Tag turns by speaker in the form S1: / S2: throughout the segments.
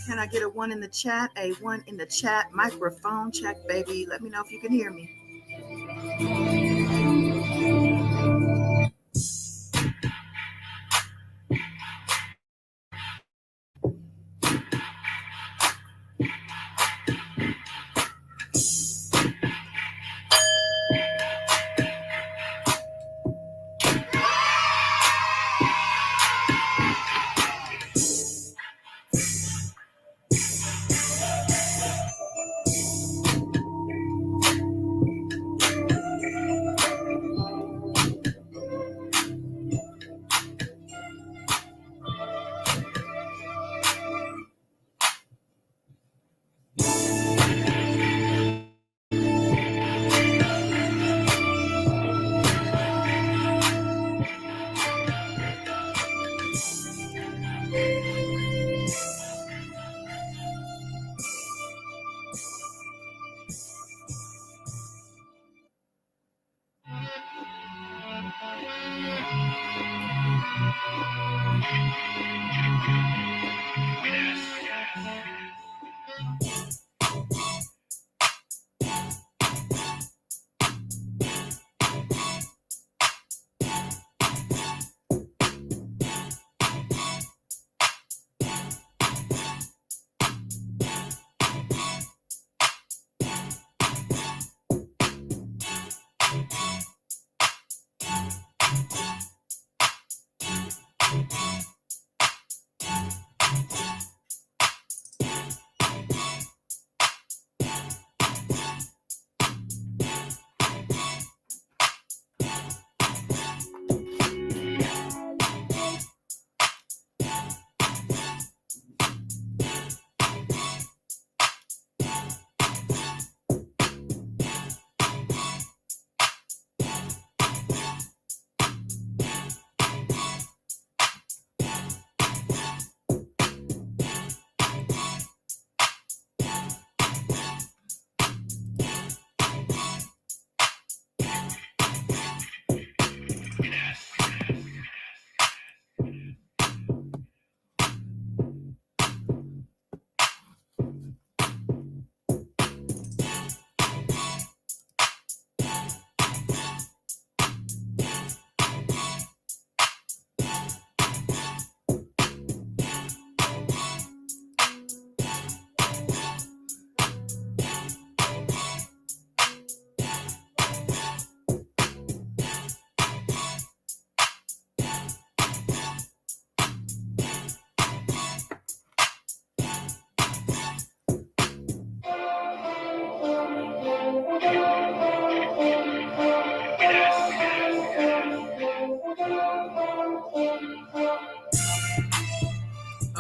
S1: Can I get a one in the chat? A one in the chat. Microphone check, baby. Let me know if you can hear me.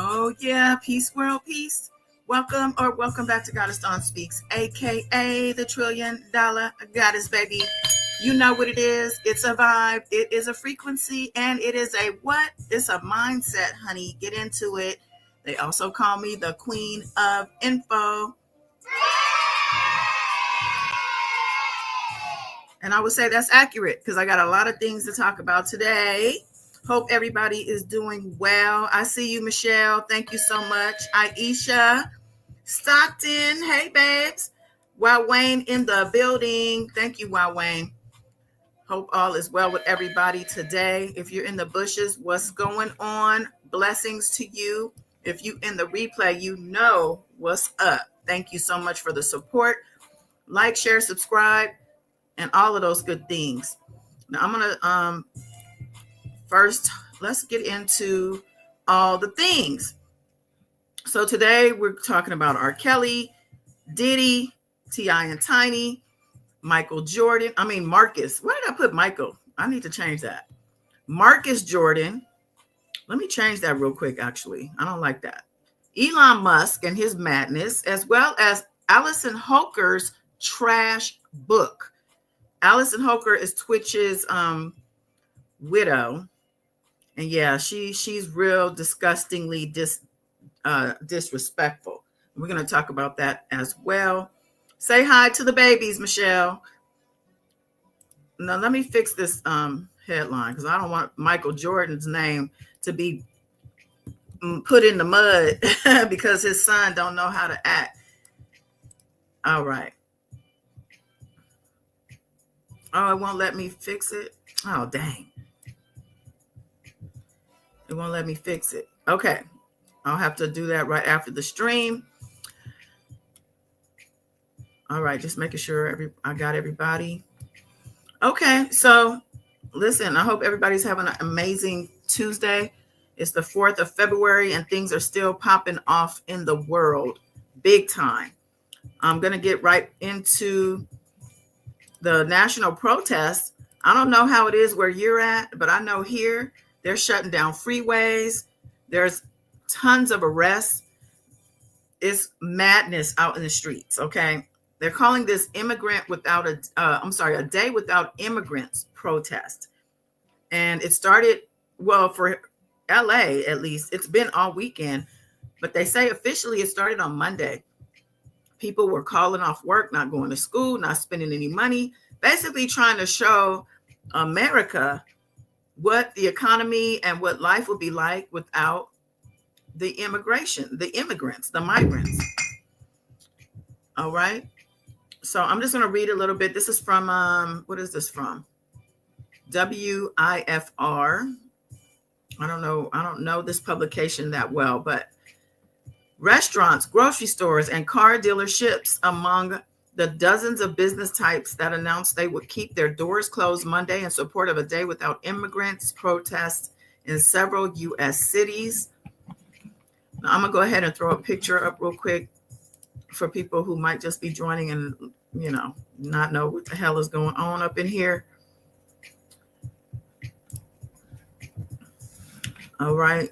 S1: Oh, yeah. Peace, world, peace. Welcome back to Goddess Dawn Speaks, aka the $1 trillion goddess, baby. You know what it is. It's a vibe. It is a frequency. And it is a what? It's a mindset, honey. Get into it. They also call me the Queen of Info. And I would say that's accurate because I got a lot of things to talk about today. Hope everybody is doing well. I see you, Michelle. Thank you so much. Aisha Stockton. Hey, babes. Wow, Wayne in the building. Thank you, Wow, Wayne. Hope all is well with everybody today. If you're in the bushes, what's going on? Blessings to you. If you in the replay, you know what's up. Thank you so much for the support. Like, share, subscribe, and all of those good things. Now I'm gonna first let's get into all the things. So today we're talking about R. Kelly, Diddy, T.I. and Tiny, Marcus. Why did I put Michael? I need to change that. Marcus Jordan. Let me change that real quick, actually. I don't like that. Elon Musk and his madness, as well as Allison Holker's trash book. Allison Holker is Twitch's widow. And yeah, she's real disgustingly disrespectful. We're going to talk about that as well. Say hi to the babies, Michelle. Now, let me fix this headline because I don't want Michael Jordan's name to be put in the mud because his son don't know how to act. All right. Oh, it won't let me fix it. Oh, dang. It won't let me fix it. Okay. I'll have to do that right after the stream. All right. Just making sure I got everybody. Okay. So listen, I hope everybody's having an amazing Tuesday. It's the 4th of February and things are still popping off in the world big time. I'm going to get right into the national protests. I don't know how it is where you're at, but I know here they're shutting down freeways. There's tons of arrests. It's madness out in the streets. Okay. They're calling this a day without immigrants protest. And it started, well, for LA, at least it's been all weekend, but they say officially it started on Monday. People were calling off work, not going to school, not spending any money, basically trying to show America what the economy and what life would be like without the immigrants, the migrants. All right. So I'm just going to read a little bit. This is from, what is this from? WIFR. I don't know this publication that well, but restaurants, grocery stores, and car dealerships among the dozens of business types that announced they would keep their doors closed Monday in support of a day without immigrants protest in several U.S. cities. Now, I'm going to go ahead and throw a picture up real quick for people who might just be joining and, not know what the hell is going on up in here. All right.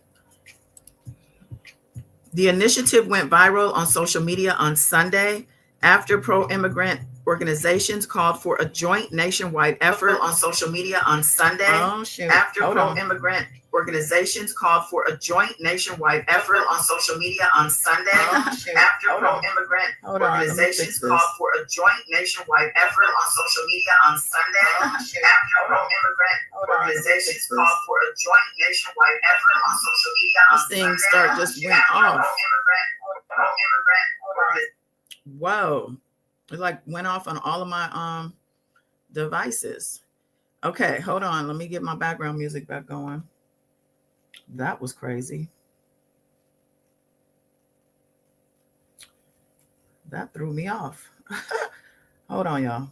S1: The initiative went viral on social media on Sunday after pro-immigrant organizations called for a joint nationwide effort on social media on Sunday. After pro-immigrant organizations called for a joint nationwide effort on social media on Sunday. After pro-immigrant organizations called for a joint nationwide effort on social media on Sunday. After pro-immigrant organizations called for a joint nationwide effort on social media on Sunday. This thing just went off. Whoa. It went off on all of my devices. Okay, hold on. Let me get my background music back going. That was crazy. That threw me off. Hold on, y'all.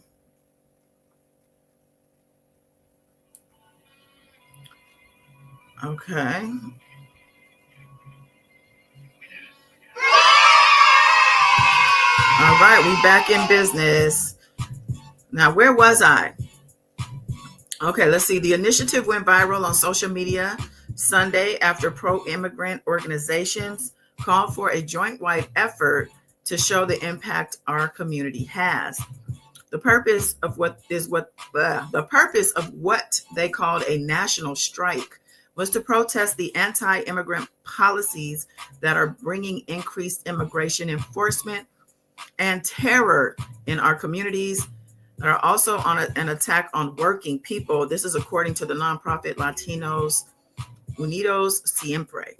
S1: Okay. All right, we back in business. Now, where was I? Okay, let's see. The initiative went viral on social media Sunday after pro-immigrant organizations called for a joint-wide effort to show the impact our community has. The purpose of what they called a national strike was to protest the anti-immigrant policies that are bringing increased immigration enforcement and terror in our communities that are also on an attack on working people. This is according to the nonprofit Latinos Unidos Siempre.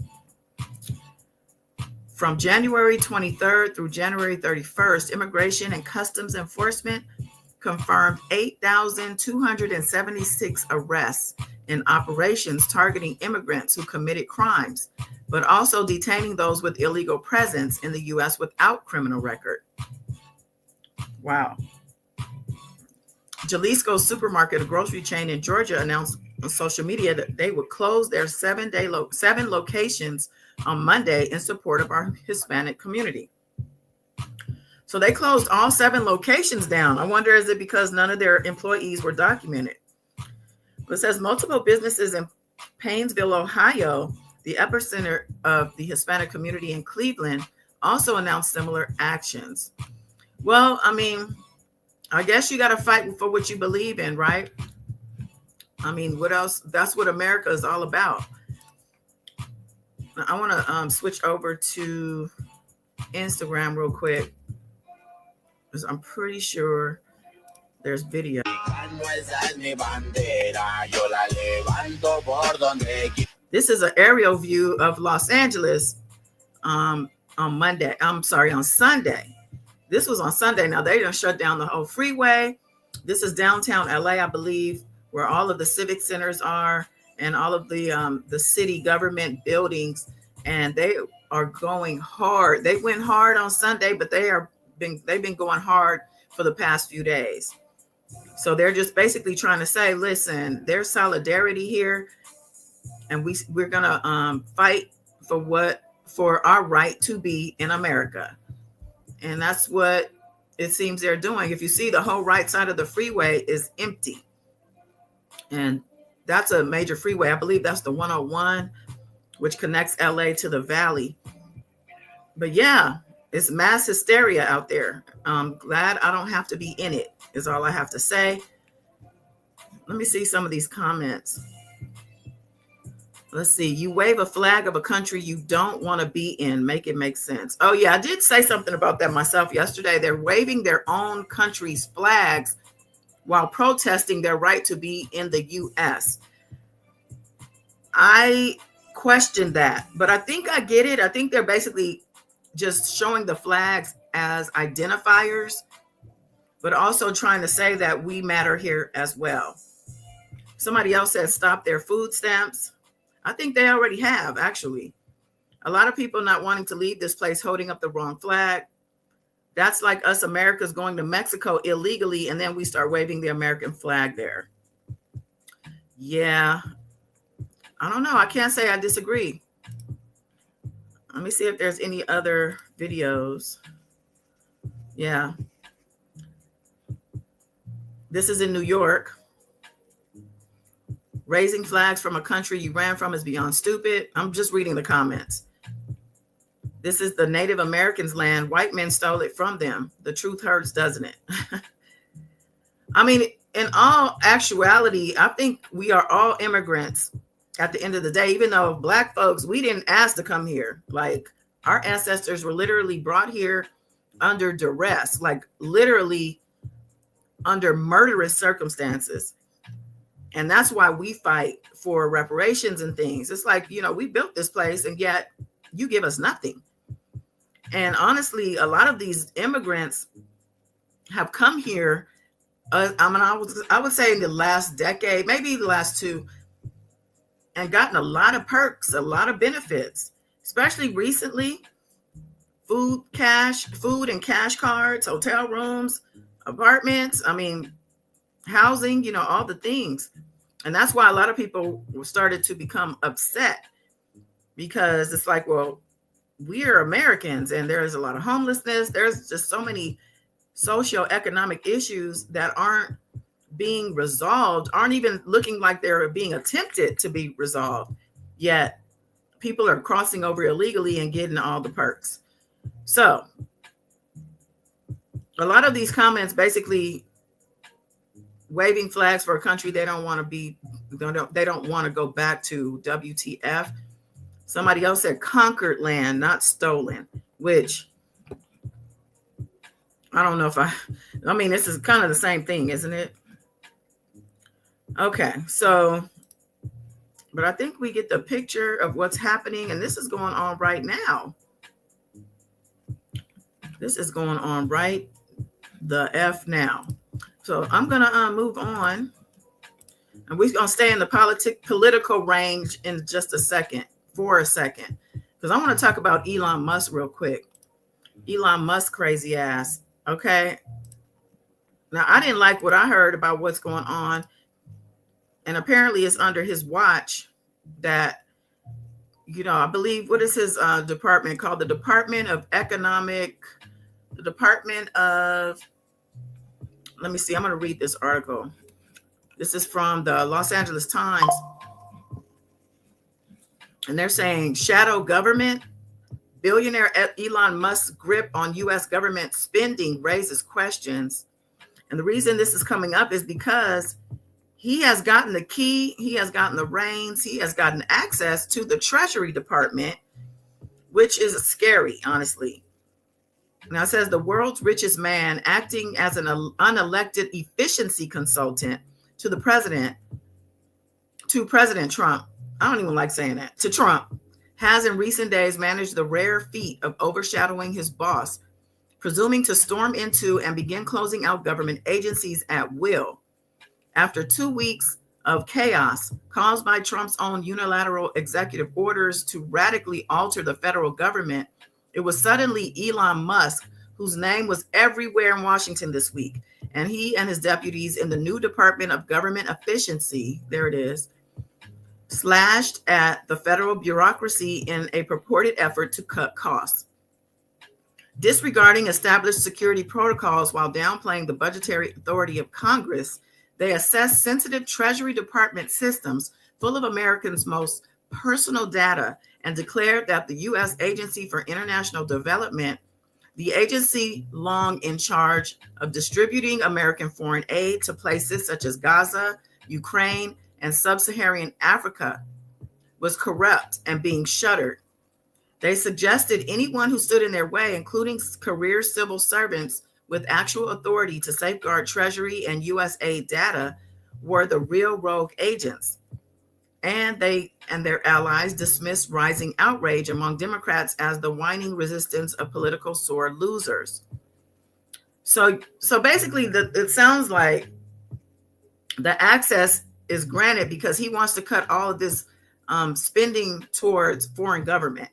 S1: From January 23rd through January 31st, Immigration and Customs Enforcement confirmed 8,276 arrests in operations targeting immigrants who committed crimes, but also detaining those with illegal presence in the U.S. without criminal record. Wow. Jalisco Supermarket, a grocery chain in Georgia, announced on social media that they would close their 7 locations on Monday in support of our Hispanic community. So they closed all 7 locations down. I wonder, is it because none of their employees were documented? It says multiple businesses in Painesville, Ohio, the epicenter of the Hispanic community in Cleveland, also announced similar actions. Well, I mean, I guess you got to fight for what you believe in, right? I mean, what else? That's what America is all about. Now, I want to switch over to Instagram real quick, because I'm pretty sure there's video. This is an aerial view of Los Angeles on Monday. I'm sorry, on Sunday. This was on Sunday. Now they done shut down the whole freeway. This is downtown LA, I believe, where all of the civic centers are and all of the city government buildings, and they are going hard. They went hard on Sunday, but they've been going hard for the past few days. So they're just basically trying to say, listen, there's solidarity here, and we're gonna fight for our right to be in America. And that's what it seems they're doing. If you see, the whole right side of the freeway is empty. And that's a major freeway. I believe that's the 101, which connects LA to the valley. But yeah, it's mass hysteria out there. I'm glad I don't have to be in it, is all I have to say. Let me see some of these comments. Let's see. You wave a flag of a country you don't want to be in. Make it make sense. Oh, yeah, I did say something about that myself yesterday. They're waving their own country's flags while protesting their right to be in the U.S. I question that, but I think I get it. I think they're basically just showing the flags as identifiers, but also trying to say that we matter here as well. Somebody else said stop their food stamps. I think they already have, actually. A lot of people not wanting to leave this place holding up the wrong flag. That's like us Americans going to Mexico illegally, and then we start waving the American flag there. Yeah. I don't know. I can't say I disagree. Let me see if there's any other videos. Yeah. This is in New York. Raising flags from a country you ran from is beyond stupid. I'm just reading the comments. This is the Native Americans' land. White men stole it from them. The truth hurts, doesn't it? I mean, in all actuality, I think we are all immigrants at the end of the day. Even though Black folks, we didn't ask to come here. Like, our ancestors were literally brought here under duress, like literally under murderous circumstances. And that's why we fight for reparations and things. It's like, we built this place, and yet you give us nothing. And honestly, a lot of these immigrants have come here. I would say in the last decade, maybe the last two, and gotten a lot of perks, a lot of benefits, especially recently. Food and cash cards, hotel rooms, apartments. I mean, housing, all the things. And that's why a lot of people started to become upset, because it's like, well, we are Americans, and there's a lot of homelessness. There's just so many socioeconomic issues that aren't being resolved, aren't even looking like they're being attempted to be resolved. Yet people are crossing over illegally and getting all the perks. So a lot of these comments basically waving flags for a country they don't want to be, they don't want to go back to. WTF. Somebody else said conquered land, not stolen, which I don't know if I mean, this is kind of the same thing, isn't it? Okay, so, but I think we get the picture of what's happening, and this is going on right now. This is going on right the F now. So I'm going to move on, and we're going to stay in the political range in just a second, because I want to talk about Elon Musk real quick. Elon Musk crazy ass. Okay. Now, I didn't like what I heard about what's going on. And apparently it's under his watch that, I believe, what is his department called? The Department of, let me see, I'm going to read this article. This is from the Los Angeles Times. And they're saying shadow government, billionaire Elon Musk's grip on U.S. government spending raises questions. And the reason this is coming up is because he has gotten the key, he has gotten the reins, he has gotten access to the Treasury Department, which is scary, honestly. Now it says the world's richest man acting as an unelected efficiency consultant to President Trump I don't even like saying that, to Trump, has in recent days managed the rare feat of overshadowing his boss, presuming to storm into and begin closing out government agencies at will. After 2 weeks of chaos caused by Trump's own unilateral executive orders to radically alter the federal government, it was suddenly Elon Musk, whose name was everywhere in Washington this week, and he and his deputies in the new Department of Government Efficiency, there it is, slashed at the federal bureaucracy in a purported effort to cut costs. Disregarding established security protocols while downplaying the budgetary authority of Congress, they assessed sensitive Treasury Department systems full of Americans' most personal data and declared that the U.S. Agency for International Development, the agency long in charge of distributing American foreign aid to places such as Gaza, Ukraine, and sub-Saharan Africa, was corrupt and being shuttered. They suggested anyone who stood in their way, including career civil servants with actual authority to safeguard Treasury and U.S. aid data, were the real rogue agents. And they and their allies dismissed rising outrage among Democrats as the whining resistance of political sore losers. So basically, it sounds like the access is granted because he wants to cut all of this spending towards foreign government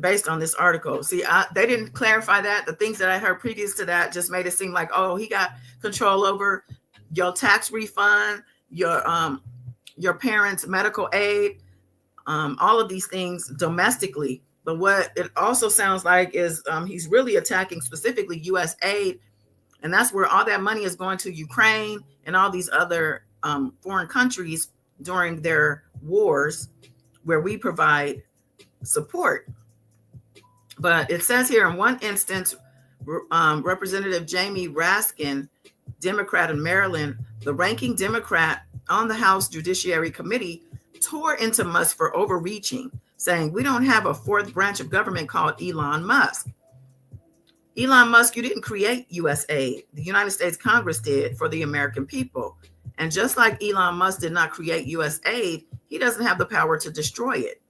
S1: based on this article. See, they didn't clarify that. The things that I heard previous to that just made it seem like, oh, he got control over your tax refund, your parents' medical aid, all of these things domestically. But what it also sounds like is he's really attacking specifically U.S. aid, and that's where all that money is going to Ukraine and all these other foreign countries during their wars where we provide support. But it says here in one instance, Representative Jamie Raskin, Democrat in Maryland, the ranking Democrat on the House Judiciary Committee, tore into Musk for overreaching, saying, "We don't have a fourth branch of government called Elon Musk. Elon Musk, you didn't create U.S. aid. The United States Congress did for the American people. And just like Elon Musk did not create U.S. aid, he doesn't have the power to destroy it."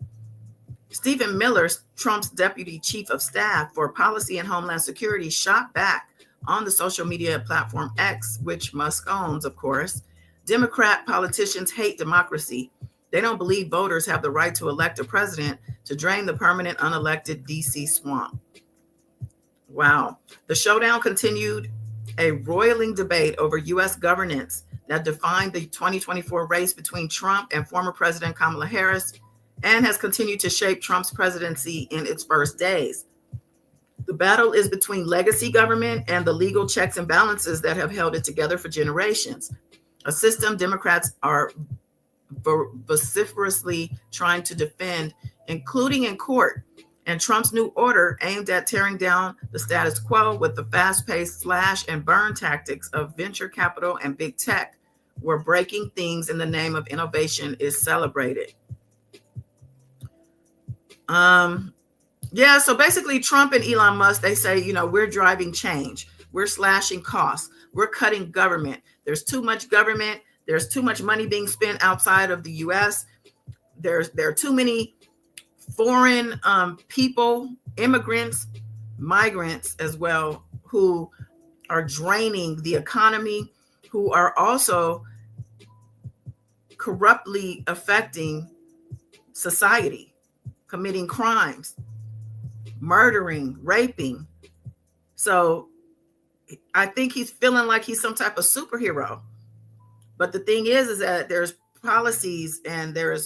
S1: Stephen Miller, Trump's deputy chief of staff for policy and homeland security, shot back on the social media platform X, which Musk owns, of course. Democrat politicians hate democracy. They don't believe voters have the right to elect a president to drain the permanent unelected DC swamp. Wow. The showdown continued, a roiling debate over U.S. governance that defined the 2024 race between Trump and former President Kamala Harris, and has continued to shape Trump's presidency in its first days. The battle is between legacy government and the legal checks and balances that have held it together for generations, a system Democrats are vociferously trying to defend, including in court, and Trump's new order aimed at tearing down the status quo with the fast-paced slash and burn tactics of venture capital and big tech, where breaking things in the name of innovation is celebrated. So basically Trump and Elon Musk, they say, we're driving change. We're slashing costs. We're cutting government. There's too much government. There's too much money being spent outside of the U.S. There are too many foreign people, immigrants, migrants as well, who are draining the economy, who are also corruptly affecting society, committing crimes, murdering, raping. So I think he's feeling like he's some type of superhero. But the thing is that there's policies and there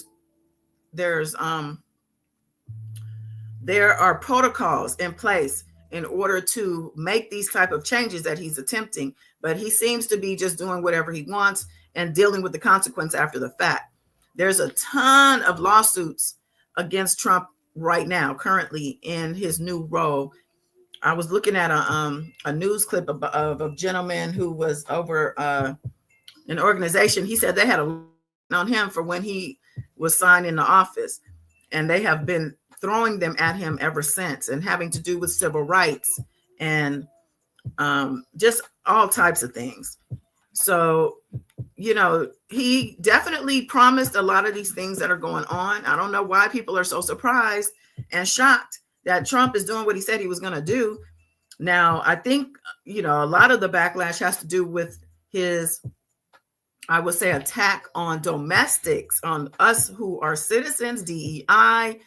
S1: are protocols in place in order to make these type of changes that he's attempting. But he seems to be just doing whatever he wants and dealing with the consequence after the fact. There's a ton of lawsuits against Trump right now, currently in his new role. I was looking at a news clip of a gentleman who was over an organization. He said they had a on him for when he was signed into office, and they have been throwing them at him ever since, and having to do with civil rights and just all types of things. So, he definitely promised a lot of these things that are going on. I don't know why people are so surprised and shocked that Trump is doing what he said he was going to do. Now, I think, a lot of the backlash has to do with his, I would say, attack on domestics, on us who are citizens, DEI,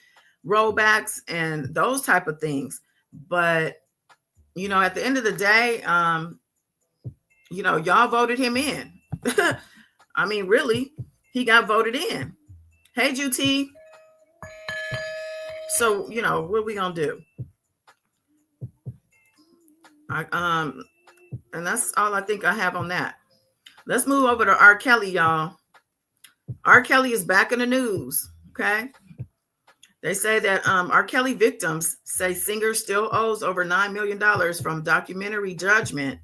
S1: rollbacks, and those type of things. But, at the end of the day, y'all voted him in. I mean, really, he got voted in. Hey, GT. So, what are we going to do? And that's all I think I have on that. Let's move over to R. Kelly, y'all. R. Kelly is back in the news. Okay. They say that R. Kelly victims say singer still owes over $9 million from documentary Judgment.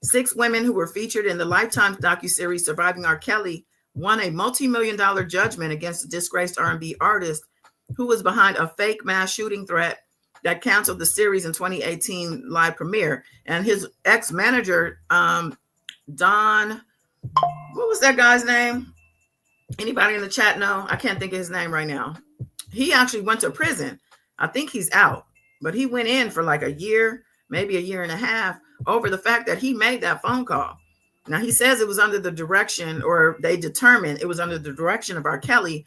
S1: 6 women who were featured in the Lifetime docuseries Surviving R. Kelly won a multi-million-dollar judgment against the disgraced R&B artist who was behind a fake mass shooting threat that canceled the series in 2018 live premiere. And his ex-manager, Don, what was that guy's name? Anybody in the chat know? I can't think of his name right now. He actually went to prison. I think he's out, but he went in for like a year, maybe a year and a half, over the fact that he made that phone call. Now, he says it was under the direction, or they determined it was under the direction of R. Kelly.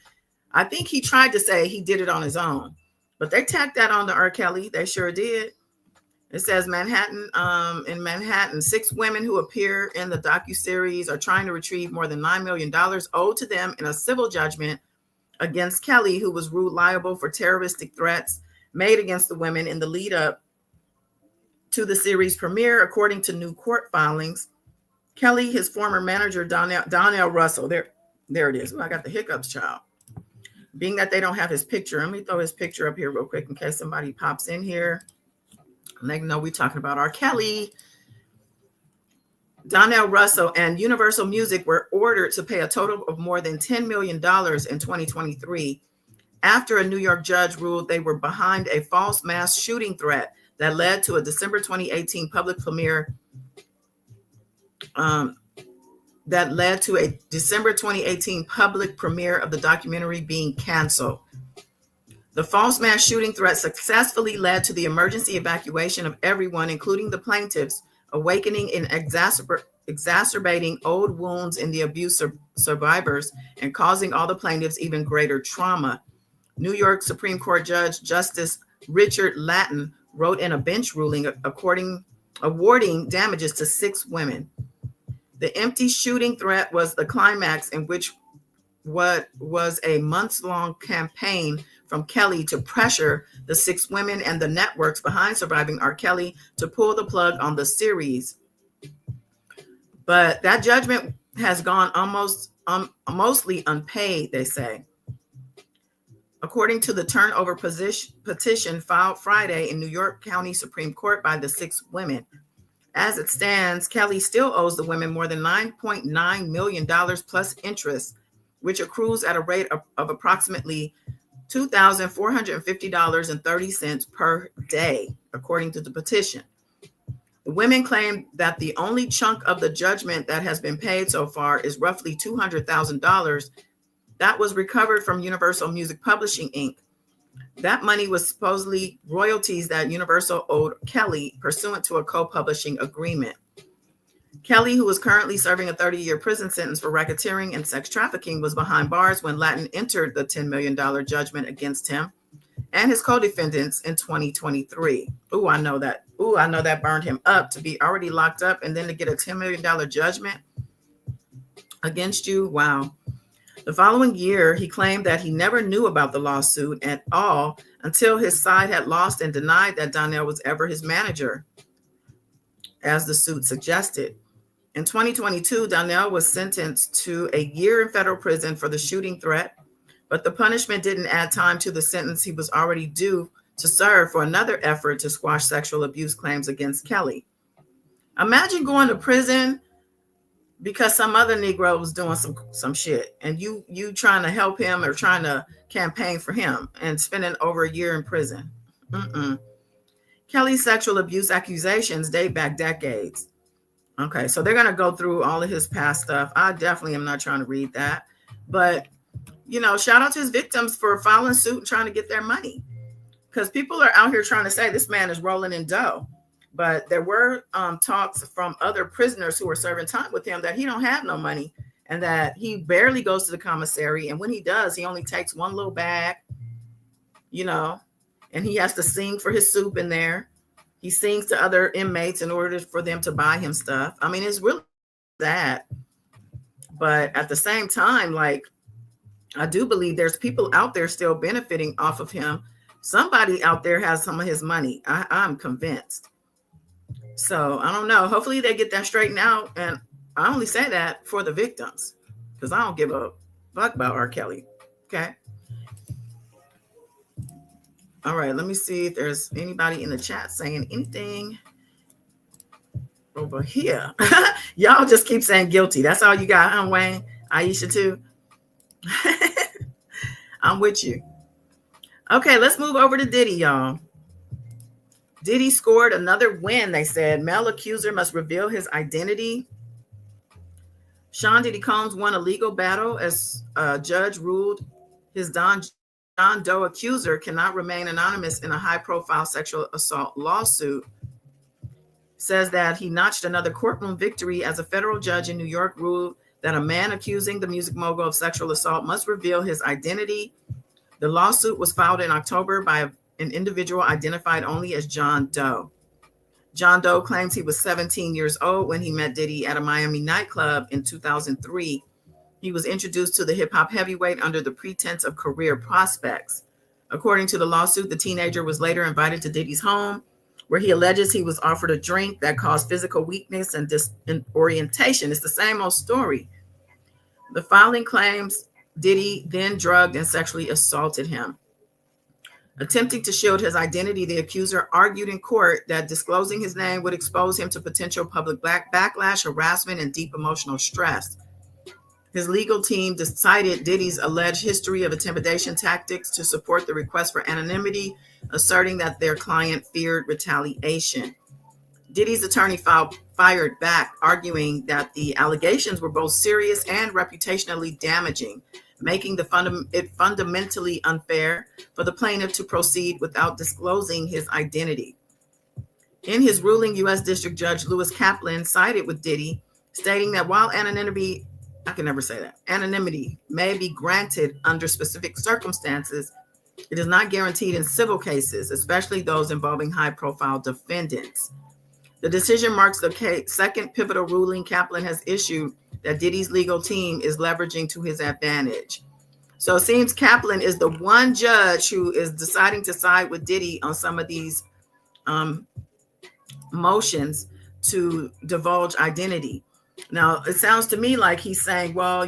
S1: I think he tried to say he did it on his own, but they tacked that on to R. Kelly. They sure did. It says in Manhattan, 6 women who appear in the docuseries are trying to retrieve more than $9 million owed to them in a civil judgment against Kelly, who was ruled liable for terroristic threats made against the women in the lead up to the series premiere, according to new court filings. Kelly, his former manager, Donnell Russell, there it is. Ooh, I got the hiccups, child. Being that they don't have his picture, let me throw his picture up here real quick in case somebody pops in here. And they know we're talking about R. Kelly. Donnell Russell and Universal Music were ordered to pay a total of more than $10 million in 2023 after a New York judge ruled they were behind a false mass shooting threat that led to a December 2018 public premiere. That led to a December 2018 public premiere of the documentary being canceled. The false mass shooting threat successfully led to the emergency evacuation of everyone, including the plaintiffs, awakening and exacerbating old wounds in the abuse survivors and causing all the plaintiffs even greater trauma. New York Supreme Court Judge Justice Richard Lattin wrote in a bench ruling awarding damages to 6 women. The empty shooting threat was the climax in which what was a months-long campaign from Kelly to pressure the 6 women and the networks behind Surviving R. Kelly to pull the plug on the series. But that judgment has gone mostly unpaid, they say. According to the turnover petition filed Friday in New York County Supreme Court by the 6 women. As it stands, Kelly still owes the women more than $9.9 million plus interest, which accrues at a rate of approximately $2,450.30 per day, according to the petition. The women claim that the only chunk of the judgment that has been paid so far is roughly $200,000 that was recovered from Universal Music Publishing, Inc. That money was supposedly royalties that Universal owed Kelly pursuant to a co-publishing agreement. Kelly, who is currently serving a 30-year prison sentence for racketeering and sex trafficking, was behind bars when Lattin entered the $10 million judgment against him and his co-defendants in 2023. I know that burned him up to be already locked up and then to get a $10 million judgment against you. Wow. The following year, he claimed that he never knew about the lawsuit at all until his side had lost and denied that Donnell was ever his manager, as the suit suggested. In 2022, Donnell was sentenced to a year in federal prison for the shooting threat, but the punishment didn't add time to the sentence he was already due to serve for another effort to squash sexual abuse claims against Kelly. Imagine going to prison because some other Negro was doing some shit and you trying to help him or trying to campaign for him and spending over a year in prison. Kelly's sexual abuse accusations date back decades. Okay, so they're going to go through all of his past stuff. I definitely am not trying to read that. But, shout out to his victims for filing suit and trying to get their money. Because people are out here trying to say this man is rolling in dough. But there were talks from other prisoners who were serving time with him that he don't have no money and that he barely goes to the commissary. And when he does, he only takes one little bag, and he has to sing for his soup in there. He sings to other inmates in order for them to buy him stuff. I mean, it's really that. But at the same time, like, I do believe there's people out there still benefiting off of him. Somebody out there has some of his money. I'm convinced. So I don't know. Hopefully they get that straightened out. And I only say that for the victims because I don't give a fuck about R. Kelly. Okay. All right. Let me see if there's anybody in the chat saying anything over here. Y'all just keep saying guilty. That's all you got, huh, Wayne? Aisha too. I'm with you. Okay, let's move over to Diddy, y'all. Diddy scored another win, they said. Male accuser must reveal his identity. Sean Diddy Combs won a legal battle as a judge ruled his John Doe accuser cannot remain anonymous in a high-profile sexual assault lawsuit. Says that he notched another courtroom victory as a federal judge in New York ruled that a man accusing the music mogul of sexual assault must reveal his identity. The lawsuit was filed in October by an individual identified only as John Doe. John Doe claims he was 17 years old when he met Diddy at a Miami nightclub in 2003. He was introduced to the hip-hop heavyweight under the pretense of career prospects. According to the lawsuit, the teenager was later invited to Diddy's home, where he alleges he was offered a drink that caused physical weakness and disorientation. It's the same old story. The filing claims Diddy then drugged and sexually assaulted him. Attempting to shield his identity, the accuser argued in court that disclosing his name would expose him to potential public backlash, harassment, and deep emotional stress. His legal team cited Diddy's alleged history of intimidation tactics to support the request for anonymity, asserting that their client feared retaliation. Diddy's attorney fired back, arguing that the allegations were both serious and reputationally damaging, making it fundamentally unfair for the plaintiff to proceed without disclosing his identity. In his ruling, U.S. District Judge Lewis Kaplan sided with Diddy, stating that while anonymity may be granted under specific circumstances, it is not guaranteed in civil cases, especially those involving high-profile defendants. The decision marks the second pivotal ruling Kaplan has issued that Diddy's legal team is leveraging to his advantage. So it seems Kaplan is the one judge who is deciding to side with Diddy on some of these motions to divulge identity. Now, it sounds to me like he's saying, well,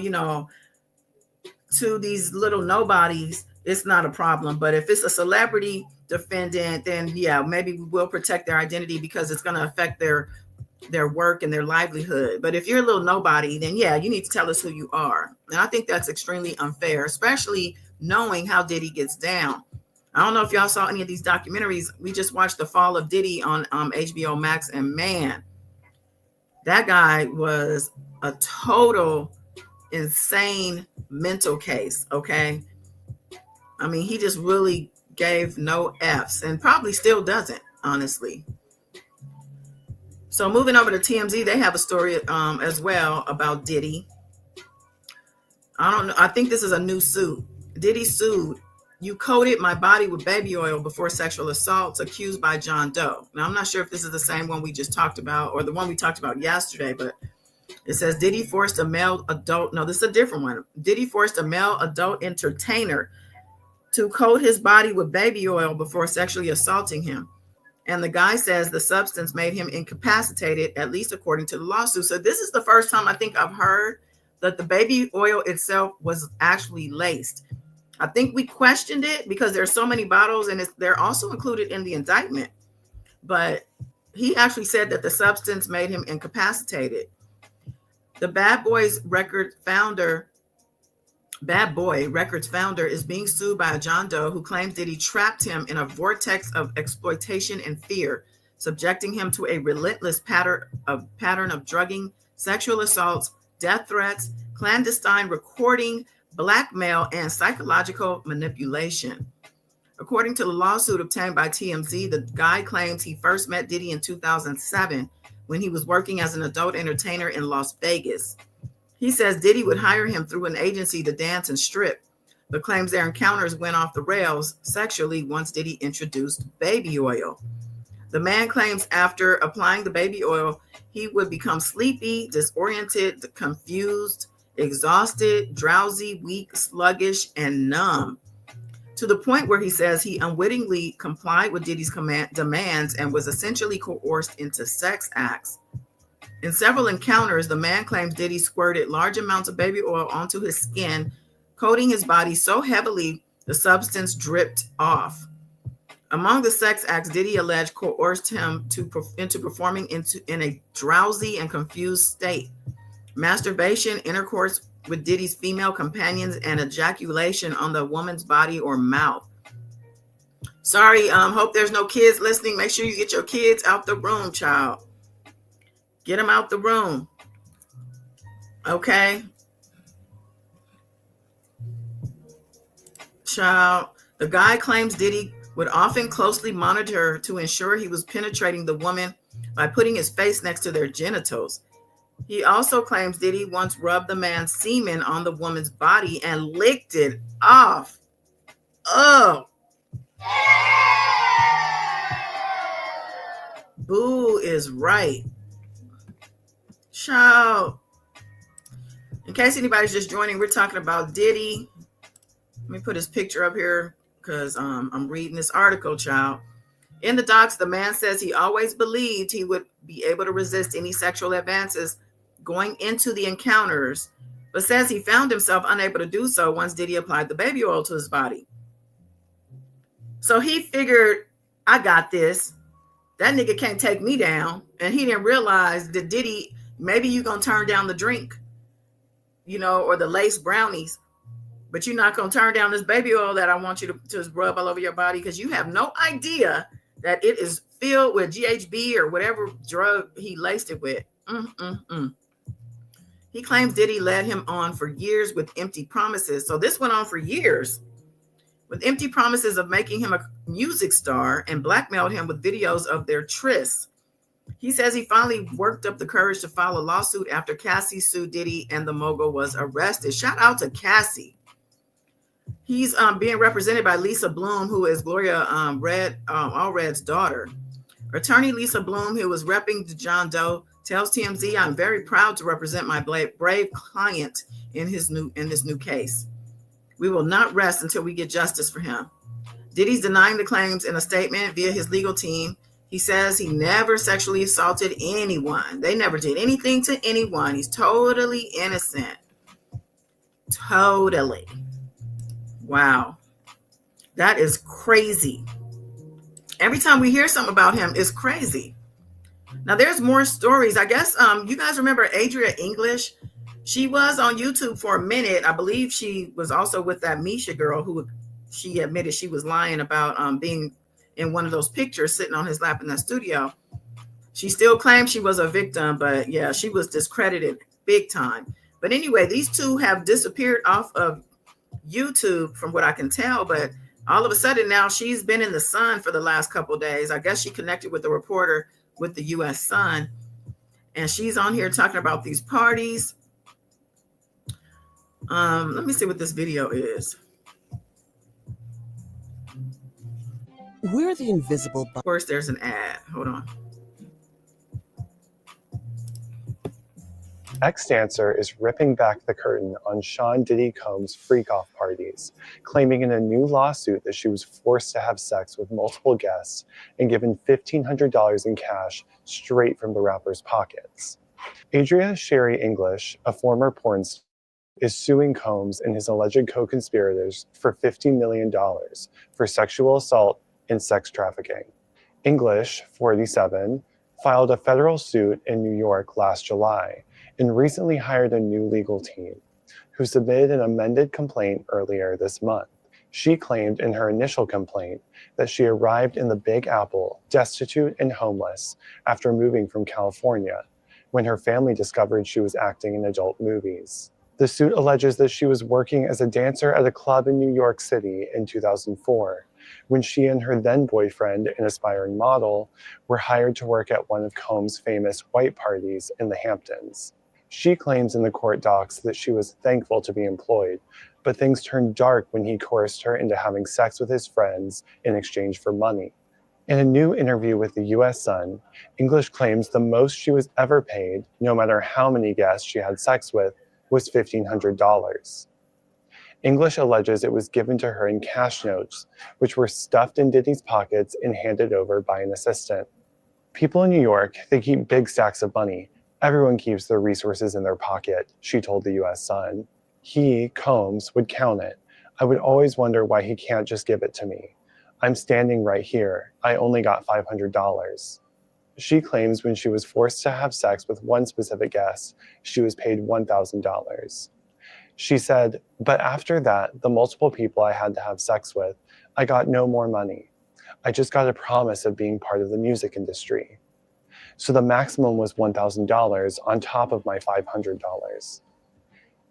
S1: to these little nobodies, it's not a problem. But if it's a celebrity defendant, then yeah, maybe we will protect their identity because it's going to affect their work and their livelihood. But if you're a little nobody, then yeah, you need to tell us who you are. And I think that's extremely unfair, especially knowing how Diddy gets down. I don't know if y'all saw any of these documentaries. We just watched The Fall of Diddy on HBO Max, and man, that guy was a total insane mental case, okay? I mean, he just really gave no F's and probably still doesn't, honestly. So moving over to TMZ, they have a story as well about Diddy. I don't know. I think this is a new suit. Diddy sued. You coated my body with baby oil before sexual assaults, accused by John Doe. Now, I'm not sure if this is the same one we just talked about or the one we talked about yesterday, but it says Diddy forced a male adult. No, this is a different one. Diddy forced a male adult entertainer to coat his body with baby oil before sexually assaulting him. And the guy says the substance made him incapacitated, at least according to the lawsuit. So this is the first time I think I've heard that the baby oil itself was actually laced. I think we questioned it because there are so many bottles and they're also included in the indictment. But he actually said that the substance made him incapacitated. The Bad Boy Records founder is being sued by a John Doe who claims that he trapped him in a vortex of exploitation and fear, subjecting him to a relentless pattern of drugging, sexual assaults, death threats, clandestine recording, blackmail, and psychological manipulation. According to the lawsuit obtained by TMZ, the guy claims he first met Diddy in 2007 when he was working as an adult entertainer in Las Vegas. He says Diddy would hire him through an agency to dance and strip, but claims their encounters went off the rails sexually once Diddy introduced baby oil. The man claims after applying the baby oil, he would become sleepy, disoriented, confused, exhausted, drowsy, weak, sluggish, and numb, to the point where he says he unwittingly complied with Diddy's demands and was essentially coerced into sex acts. In several encounters, the man claims Diddy squirted large amounts of baby oil onto his skin, coating his body so heavily the substance dripped off. Among the sex acts, Diddy alleged coerced him into performing in a drowsy and confused state. Masturbation, intercourse with Diddy's female companions, and ejaculation on the woman's body or mouth. Sorry, hope there's no kids listening. Make sure you get your kids out the room, child. Get them out the room. Okay? Child, the guy claims Diddy would often closely monitor to ensure he was penetrating the woman by putting his face next to their genitals. He also claims Diddy once rubbed the man's semen on the woman's body and licked it off. Oh. Boo is right. Child. In case anybody's just joining, we're talking about Diddy. Let me put his picture up here because I'm reading this article, child. In the docs, the man says he always believed he would be able to resist any sexual advances going into the encounters, but says he found himself unable to do so once Diddy applied the baby oil to his body. So he figured, I got this. That nigga can't take me down. And he didn't realize that Diddy, maybe you're going to turn down the drink, or the lace brownies, but you're not going to turn down this baby oil that I want you to rub all over your body because you have no idea that it is filled with GHB or whatever drug he laced it with. He claims Diddy led him on for years with empty promises. So this went on for years with empty promises of making him a music star and blackmailed him with videos of their trysts. He says he finally worked up the courage to file a lawsuit after Cassie sued Diddy and the mogul was arrested. Shout out to Cassie. He's being represented by Lisa Bloom, who is Gloria Allred's daughter. Attorney Lisa Bloom, who was repping John Doe, tells TMZ, "I'm very proud to represent my brave client in this new case. We will not rest until we get justice for him." Diddy's denying the claims in a statement via his legal team. He says he never sexually assaulted anyone. They never did anything to anyone. He's totally innocent. Totally. Wow. That is crazy. Every time we hear something about him, it's crazy. Now, there's more stories. I guess you guys remember Adria English? She was on YouTube for a minute. I believe she was also with that Misha girl who she admitted she was lying about being in one of those pictures sitting on his lap in that studio. She still claims she was a victim, but yeah, she was discredited big time. But anyway, these two have disappeared off of YouTube from what I can tell, but all of a sudden now she's been in the Sun for the last couple of days. I guess she connected with the reporter with the U.S. Sun, and she's on here talking about these parties. Let me see what this video is.
S2: We're the invisible.
S1: Of course, there's an ad. Hold on.
S3: Ex-dancer is ripping back the curtain on Sean Diddy Combs' freak-off parties, claiming in a new lawsuit that she was forced to have sex with multiple guests and given $1,500 in cash straight from the rapper's pockets. Adria Sherry English, a former porn star, is suing Combs and his alleged co-conspirators for $50 million for sexual assault and sex trafficking. English, 47, filed a federal suit in New York last July and recently hired a new legal team, who submitted an amended complaint earlier this month, She claimed in her initial complaint that she arrived in the Big Apple destitute and homeless after moving from California, when her family discovered she was acting in adult movies. The suit alleges that she was working as a dancer at a club in New York City in 2004, when she and her then boyfriend, an aspiring model, were hired to work at one of Combs' famous white parties in the Hamptons. She claims in the court docs that she was thankful to be employed, but things turned dark when he coerced her into having sex with his friends in exchange for money. In a new interview with the US Sun, English claims the most she was ever paid, no matter how many guests she had sex with, was $1,500. English alleges it was given to her in cash notes, which were stuffed in Diddy's pockets and handed over by an assistant. People in New York, they keep big stacks of money. Everyone keeps their resources in their pocket, she told the US Sun. He, Combs, would count it. I would always wonder why he can't just give it to me. I'm standing right here. I only got $500. She claims when she was forced to have sex with one specific guest, she was paid $1,000. She said, but after that, the multiple people I had to have sex with, I got no more money. I just got a promise of being part of the music industry. So the maximum was $1,000 on top of my $500.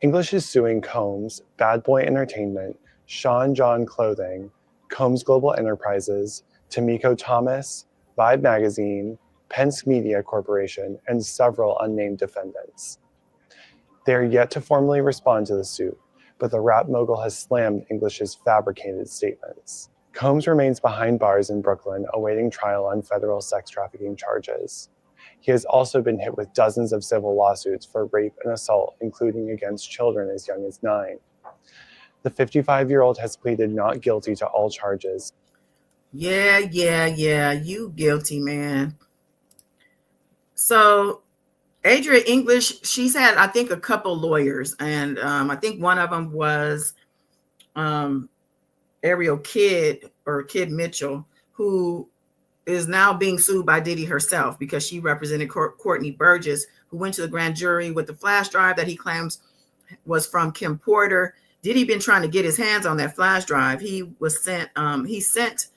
S3: English is suing Combs, Bad Boy Entertainment, Sean John Clothing, Combs Global Enterprises, Tamiko Thomas, Vibe Magazine, Pence Media Corporation, and several unnamed defendants. They are yet to formally respond to the suit, but the rap mogul has slammed English's fabricated statements. Combs remains behind bars in Brooklyn awaiting trial on federal sex trafficking charges. He has also been hit with dozens of civil lawsuits for rape and assault, including against children as young as 9. The 55-year-old has pleaded not guilty to all charges.
S1: Yeah, you guilty, man. So Adria English, she's had, I think, a couple lawyers, and I think one of them was Ariel Kidd Mitchell, who is now being sued by Diddy herself because she represented Courtney Burgess, who went to the grand jury with the flash drive that he claims was from Kim Porter. Diddy been trying to get his hands on that flash drive. He sent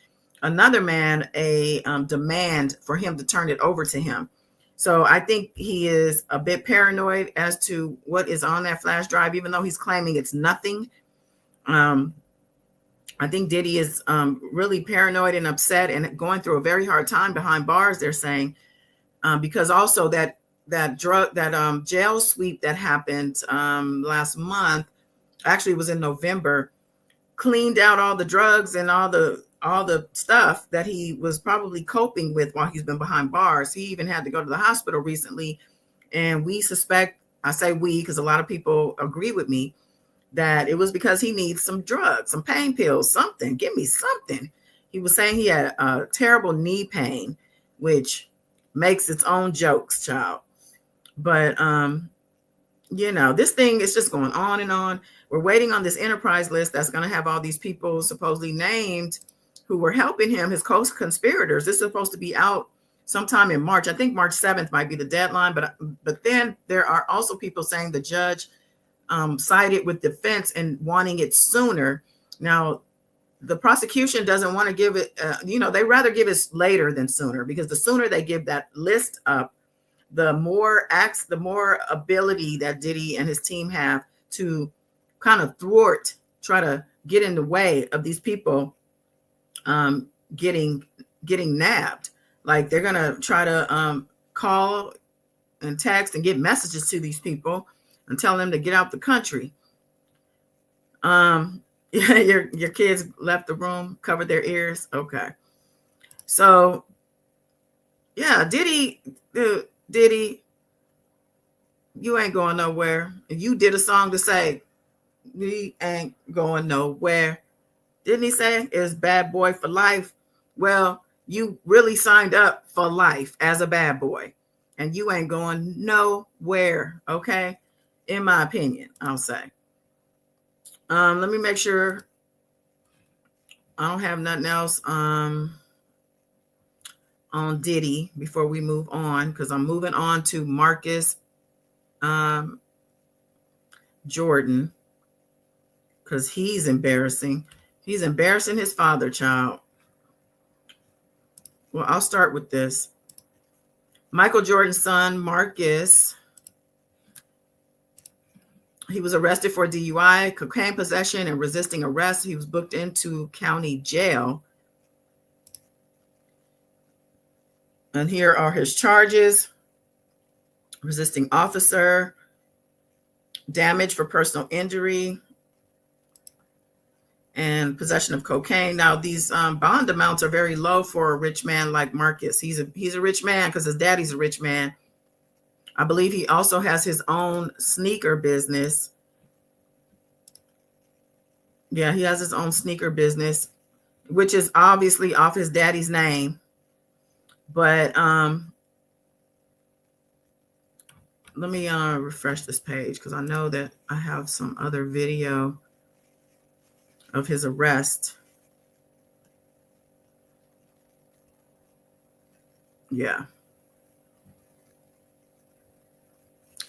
S1: another man a demand for him to turn it over to him. So I think he is a bit paranoid as to what is on that flash drive, even though he's claiming it's nothing. I think Diddy is really paranoid and upset and going through a very hard time behind bars, they're saying, because also that jail sweep that happened last month, actually it was in November, cleaned out all the drugs and all the stuff that he was probably coping with while he's been behind bars. He even had to go to the hospital recently. And we suspect, I say we, because a lot of people agree with me, that it was because he needs some drugs, some pain pills, something. Give me something. He was saying he had a terrible knee pain, which makes its own jokes, child. But, this thing is just going on and on. We're waiting on this enterprise list that's going to have all these people supposedly named who were helping him, his co-conspirators. This is supposed to be out sometime in March. I think March 7th might be the deadline. But then there are also people saying the judge sided with defense and wanting it sooner. Now, the prosecution doesn't want to give it, they rather give it later than sooner, because the sooner they give that list up, the more ability that Diddy and his team have to kind of try to get in the way of these people getting nabbed. Like they're going to try to call and text and get messages to these people and tell them to get out the country. Your kids left the room, covered their ears. Okay. So yeah, Diddy, you ain't going nowhere. If you did a song to say, we ain't going nowhere. Didn't he say it's bad boy for life? Well, you really signed up for life as a bad boy, and you ain't going nowhere. Okay. In my opinion, I'll say. Let me make sure I don't have nothing else on Diddy before we move on, because I'm moving on to Marcus Jordan, because he's embarrassing. He's embarrassing his father, child. Well, I'll start with this. Michael Jordan's son, Marcus, he was arrested for DUI, cocaine possession, and resisting arrest. He was booked into county jail. And here are his charges: resisting officer, damage for personal injury, and possession of cocaine. Now, these bond amounts are very low for a rich man like Marcus. He's a rich man because his daddy's a rich man. I believe he also has his own sneaker business. Yeah, he has his own sneaker business, which is obviously off his daddy's name. But let me refresh this page because I know that I have some other video of his arrest. Yeah.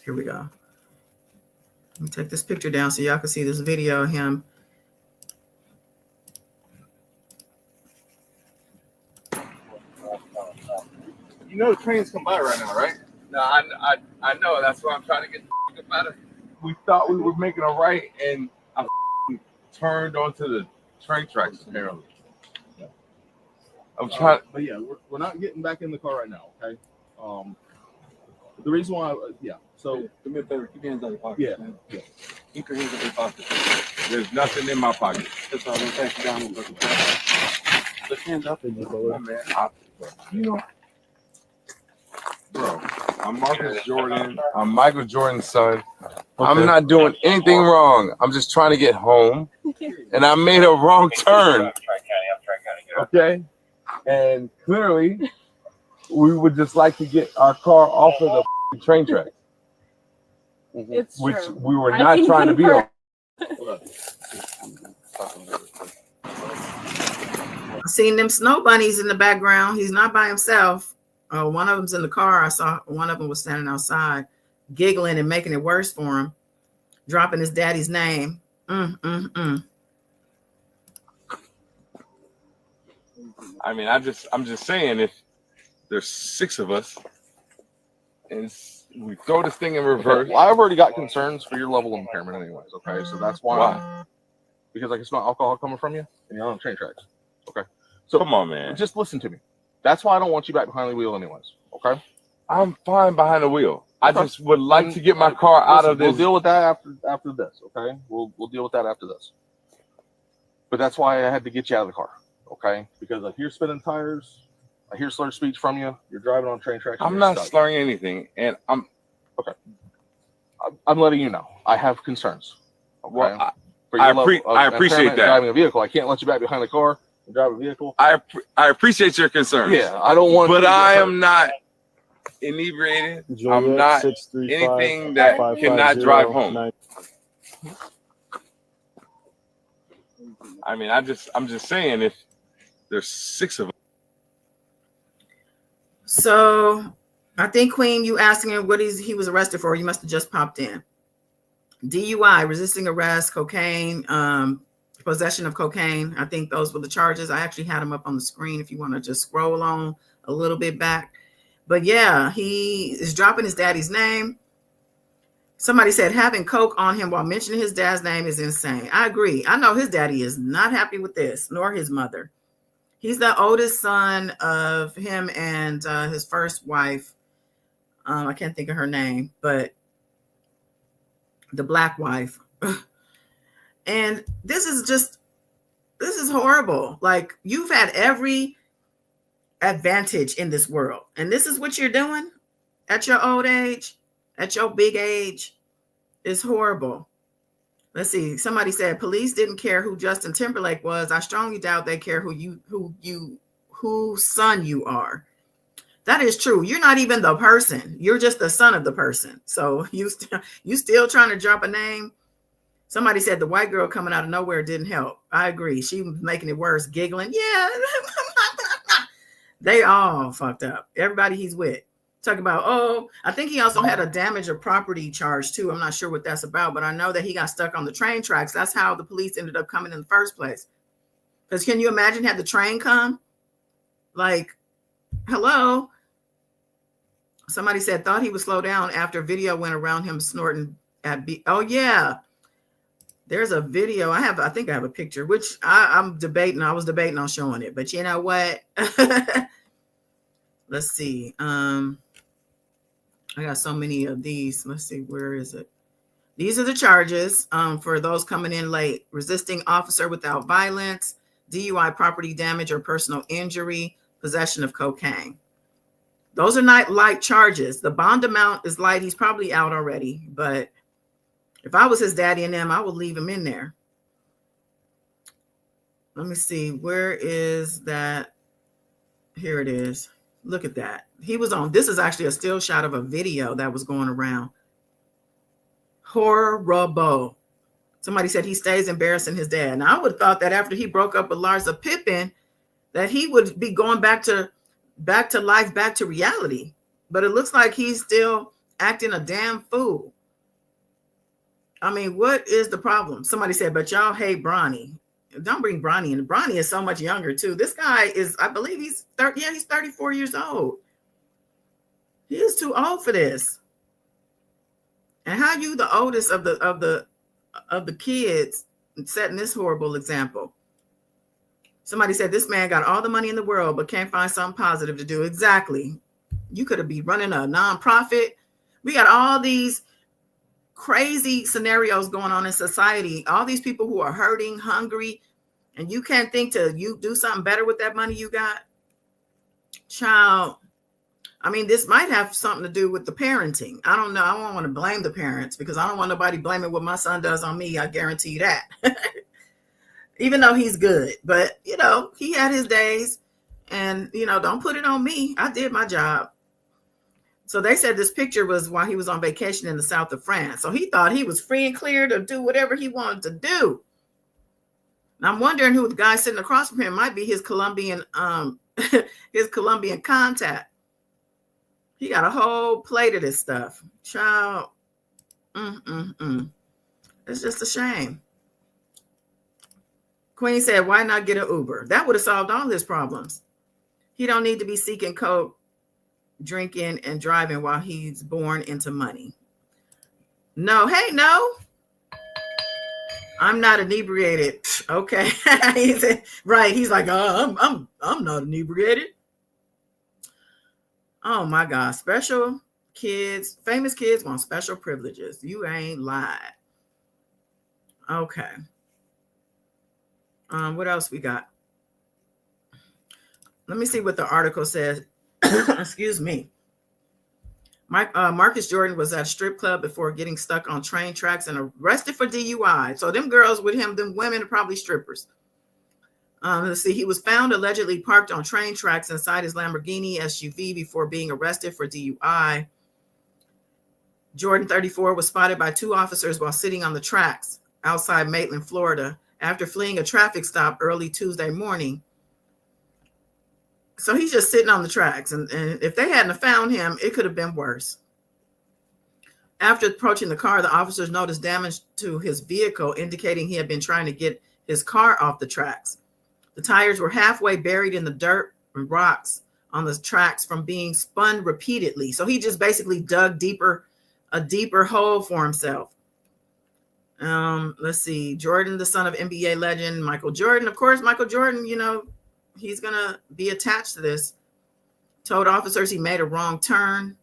S1: Here we go. Let me take this picture down so y'all can see this video of him.
S4: You know the trains come by right now, right?
S5: No, I know. That's why I'm trying to get the matter.
S4: We thought we were making a right, and I turned onto the train tracks, apparently. Yeah. I'm trying.
S6: But yeah, we're not getting back in the car right now, okay? The reason why, so...
S5: Do me a favor. Keep your hands out of your pocket.
S6: Yeah.
S5: Man. Yeah. Keep your hands out of your pocket.
S4: There's nothing in my pocket.
S5: That's all. I'm going to take you down and look at Put hands up in your
S4: Oh, man. You know... Bro, I'm Marcus Jordan. I'm Michael Jordan's son. Okay. I'm not doing anything wrong. I'm just trying to get home, and I made a wrong turn. Okay, and clearly, we would just like to get our car off of the train track,
S7: It's
S4: which
S7: true.
S4: we were not trying to be on.
S1: I seen them snow bunnies in the background. He's not by himself. One of them's in the car. I saw one of them was standing outside, giggling and making it worse for him, dropping his daddy's name.
S4: I mean, I'm just saying, if there's 6 of us, and we throw this thing in reverse.
S6: Well, I've already got concerns for your level of impairment anyways, okay? So that's why. Because, like, it's not alcohol coming from you, and you're on train tracks, okay? So
S4: Come on, man.
S6: just listen to me. That's why I don't want you back behind the wheel anyways, okay?
S4: I'm fine behind the wheel. I
S6: Okay.
S4: just would like to get my car out of this.
S6: We'll deal with that after this, okay? We'll deal with that after this. But that's why I had to get you out of the car, okay? Because I hear spinning tires, I hear slurred speech from you. You're driving on train tracks.
S4: I'm not slurring anything, and I'm
S6: letting you know. I have concerns. Okay?
S4: well.
S6: For
S4: I
S6: your level of
S4: appreciate
S6: impairment
S4: that.
S6: Driving a vehicle, I can't let you back behind the car and drive a vehicle.
S4: I appreciate your concerns.
S6: Yeah, I don't want.
S4: But
S6: you to
S4: I
S6: get
S4: am
S6: hurt.
S4: not inebriated.
S3: Juliet,
S4: I'm not
S3: 635
S4: anything that
S3: 550
S4: cannot drive home.
S3: 9.
S4: I mean, I'm just saying, if there's 6 of us.
S1: So I think, Queen, you asking him what he was arrested for. You must have just popped in. DUI, resisting arrest, cocaine, possession of cocaine. I think those were the charges. I actually had them up on the screen if you want to just scroll along a little bit back. But yeah, he is dropping his daddy's name. Somebody said having coke on him while mentioning his dad's name is insane. I agree. I know his daddy is not happy with this, nor his mother. He's the oldest son of him and his first wife. I can't think of her name, but the black wife. And this is horrible. Like, you've had every advantage in this world, and this is what you're doing at your old age, at your big age. Is horrible. Let's see. Somebody said police didn't care who Justin Timberlake was. I strongly doubt they care whose son you are. That is true. You're not even the person. You're just the son of the person. So you still trying to drop a name. Somebody said the white girl coming out of nowhere didn't help. I agree. She was making it worse, giggling. Yeah. They all fucked up. Everybody he's with. Talk about, I think he also had a damage of property charge too. I'm not sure what that's about, but I know that he got stuck on the train tracks. That's how the police ended up coming in the first place. Because can you imagine had the train come? Like, hello? Somebody said, thought he would slow down after video went around him snorting at oh, yeah. There's a video. I think I have a picture, which I'm debating. I was debating on showing it. But you know what? Let's see. I got so many of these. Let's see. Where is it? These are the charges for those coming in late. Resisting officer without violence, DUI, property damage or personal injury, possession of cocaine. Those are not light charges. The bond amount is light. He's probably out already. But if I was his daddy and them, I would leave him in there. Let me see. Where is that? Here it is. Look at that. He was on. This is actually a still shot of a video that was going around. Horrible. Somebody said he stays embarrassing his dad. Now, I would have thought that after he broke up with Larsa Pippen, that he would be going back to life, back to reality. But it looks like he's still acting a damn fool. I mean, what is the problem? Somebody said, but y'all hate Bronny. Don't bring Bronny in. Bronny is so much younger, too. This guy is, I believe he's 30. Yeah, he's 34 years old. He is too old for this. And how you the oldest of the kids setting this horrible example? Somebody said this man got all the money in the world, but can't find something positive to do. Exactly. You could have been running a nonprofit. We got all these crazy scenarios going on in society. All these people who are hurting, hungry, and you can't think to you do something better with that money you got. Child. I mean, this might have something to do with the parenting. I don't know. I don't want to blame the parents because I don't want nobody blaming what my son does on me. I guarantee that. Even though he's good. But, you know, he had his days. And, you know, don't put it on me. I did my job. So they said this picture was while he was on vacation in the south of France. So he thought he was free and clear to do whatever he wanted to do. And I'm wondering who the guy sitting across from him might be his Colombian contact. He got a whole plate of this stuff. Child. It's just a shame. Queen said, why not get an Uber? That would have solved all his problems. He don't need to be seeking coke, drinking, and driving while he's born into money. No. Hey, no. I'm not inebriated. Okay. Right. He's like, I'm not inebriated. Oh my God. Special kids, famous kids want special privileges. You ain't lied. Okay. What else we got? Let me see what the article says. Excuse me. Marcus Jordan was at a strip club before getting stuck on train tracks and arrested for DUI. So them girls with him, them women are probably strippers. Let's see. He was found allegedly parked on train tracks inside his Lamborghini SUV before being arrested for DUI. Jordan, 34, was spotted by two officers while sitting on the tracks outside Maitland, Florida, after fleeing a traffic stop early Tuesday morning. So he's just sitting on the tracks. And if they hadn't found him, it could have been worse. After approaching the car, the officers noticed damage to his vehicle, indicating he had been trying to get his car off the tracks. The tires were halfway buried in the dirt and rocks on the tracks from being spun repeatedly. So he just basically dug a deeper hole for himself. Let's see. Jordan, the son of NBA legend Michael Jordan. Of course, Michael Jordan, you know, he's going to be attached to this. Told officers he made a wrong turn.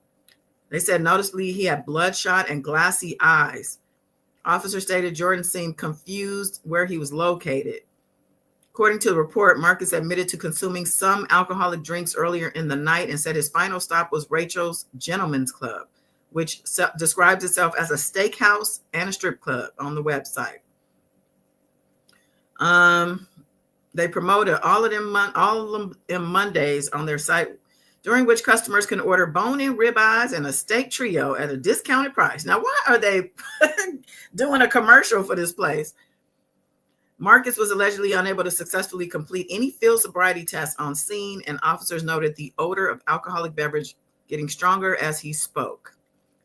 S1: They said noticeably he had bloodshot and glassy eyes. Officers stated Jordan seemed confused where he was located. According to the report, Marcus admitted to consuming some alcoholic drinks earlier in the night and said his final stop was Rachel's Gentleman's Club, which describes itself as a steakhouse and a strip club on the website. They promoted all of them Mondays on their site, during which customers can order bone-in ribeyes and a steak trio at a discounted price. Now, why are they doing a commercial for this place? Marcus was allegedly unable to successfully complete any field sobriety tests on scene, and officers noted the odor of alcoholic beverage getting stronger as he spoke.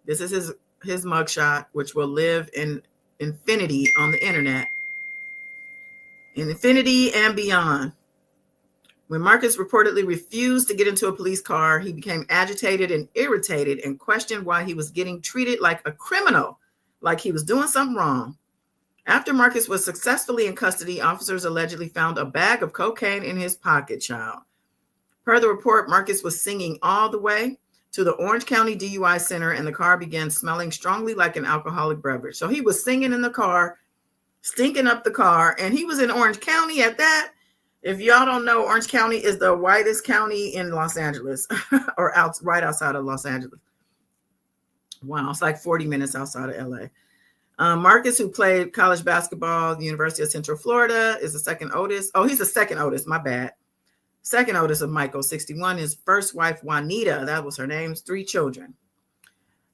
S1: This is his mugshot, which will live in infinity on the internet. in infinity and beyond. When Marcus reportedly refused to get into a police car, he became agitated and irritated and questioned why he was getting treated like a criminal, like he was doing something wrong. After Marcus was successfully in custody, officers allegedly found a bag of cocaine in his pocket, child. Per the report, Marcus was singing all the way to the Orange County DUI Center, and the car began smelling strongly like an alcoholic beverage. So he was singing in the car, stinking up the car, and he was in Orange County at that. If y'all don't know, Orange County is the whitest county in Los Angeles, or right outside of Los Angeles. Wow, it's like 40 minutes outside of LA. Marcus, who played college basketball at the University of Central Florida, is the second oldest. Oh, he's the second oldest, my bad. Second oldest of Michael, 61. His first wife, Juanita, that was her name, 3 children.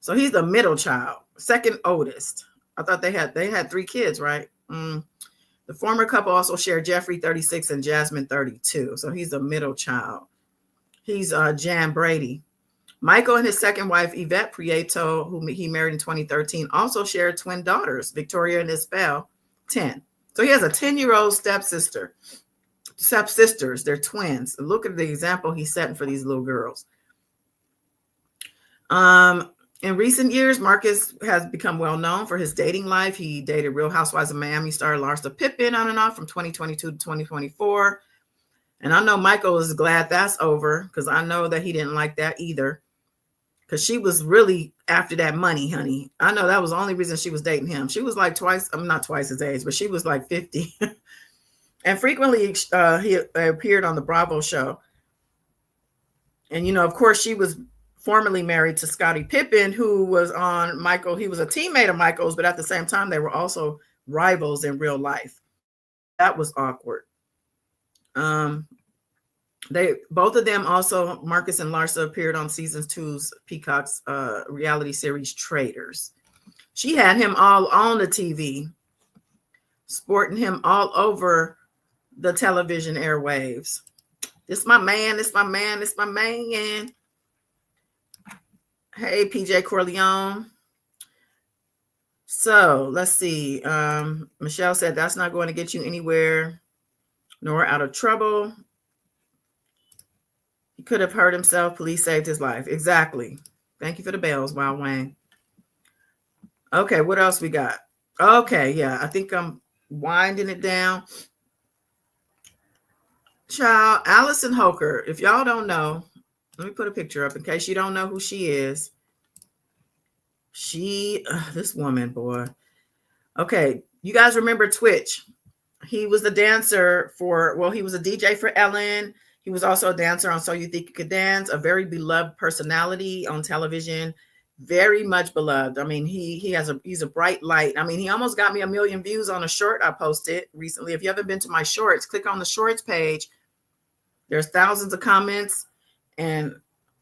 S1: So he's the middle child, second oldest. I thought they had 3 kids, right? The former couple also shared Jeffrey, 36, and Jasmine, 32. So he's the middle child. He's Jan Brady. Michael and his second wife, Yvette Prieto, whom he married in 2013, also shared twin daughters, Victoria and Isabel, 10. So he has a 10-year-old stepsisters. They're twins. Look at the example he's setting for these little girls. In recent years, Marcus has become well known for his dating life. He dated Real Housewives of Miami star Larsa Pippen on and off from 2022 to 2024. And I know Michael is glad that's over, because I know that he didn't like that either, because she was really after that money, honey. I know that was the only reason she was dating him. She was like not twice his age, but she was like 50. And frequently he appeared on the Bravo show. And, of course, she was formerly married to Scottie Pippen, who was on Michael. He was a teammate of Michael's, but at the same time, they were also rivals in real life. That was awkward. Both of them also, Marcus and Larsa, appeared on season 2's Peacock's reality series Traitors. She had him all on the TV, sporting him all over the television airwaves. This my man, this my man, this my man. Hey, PJ Corleone. So let's see. Michelle said that's not going to get you anywhere nor out of trouble. He could have hurt himself. Police saved his life. Exactly. Thank you for the bells, Wild Wayne. Okay, what else we got? Okay, yeah, I think I'm winding it down. Child, Allison Holker. If y'all don't know, let me put a picture up in case you don't know who she is. This woman, boy. Okay, you guys remember Twitch? He was the dancer he was a DJ for Ellen. He was also a dancer on So You Think You Could Dance, a very beloved personality on television, very much beloved. I mean, he's a bright light. I mean, he almost got me 1 million views on a short I posted recently. If you haven't been to my shorts, click on the shorts page. There's thousands of comments, and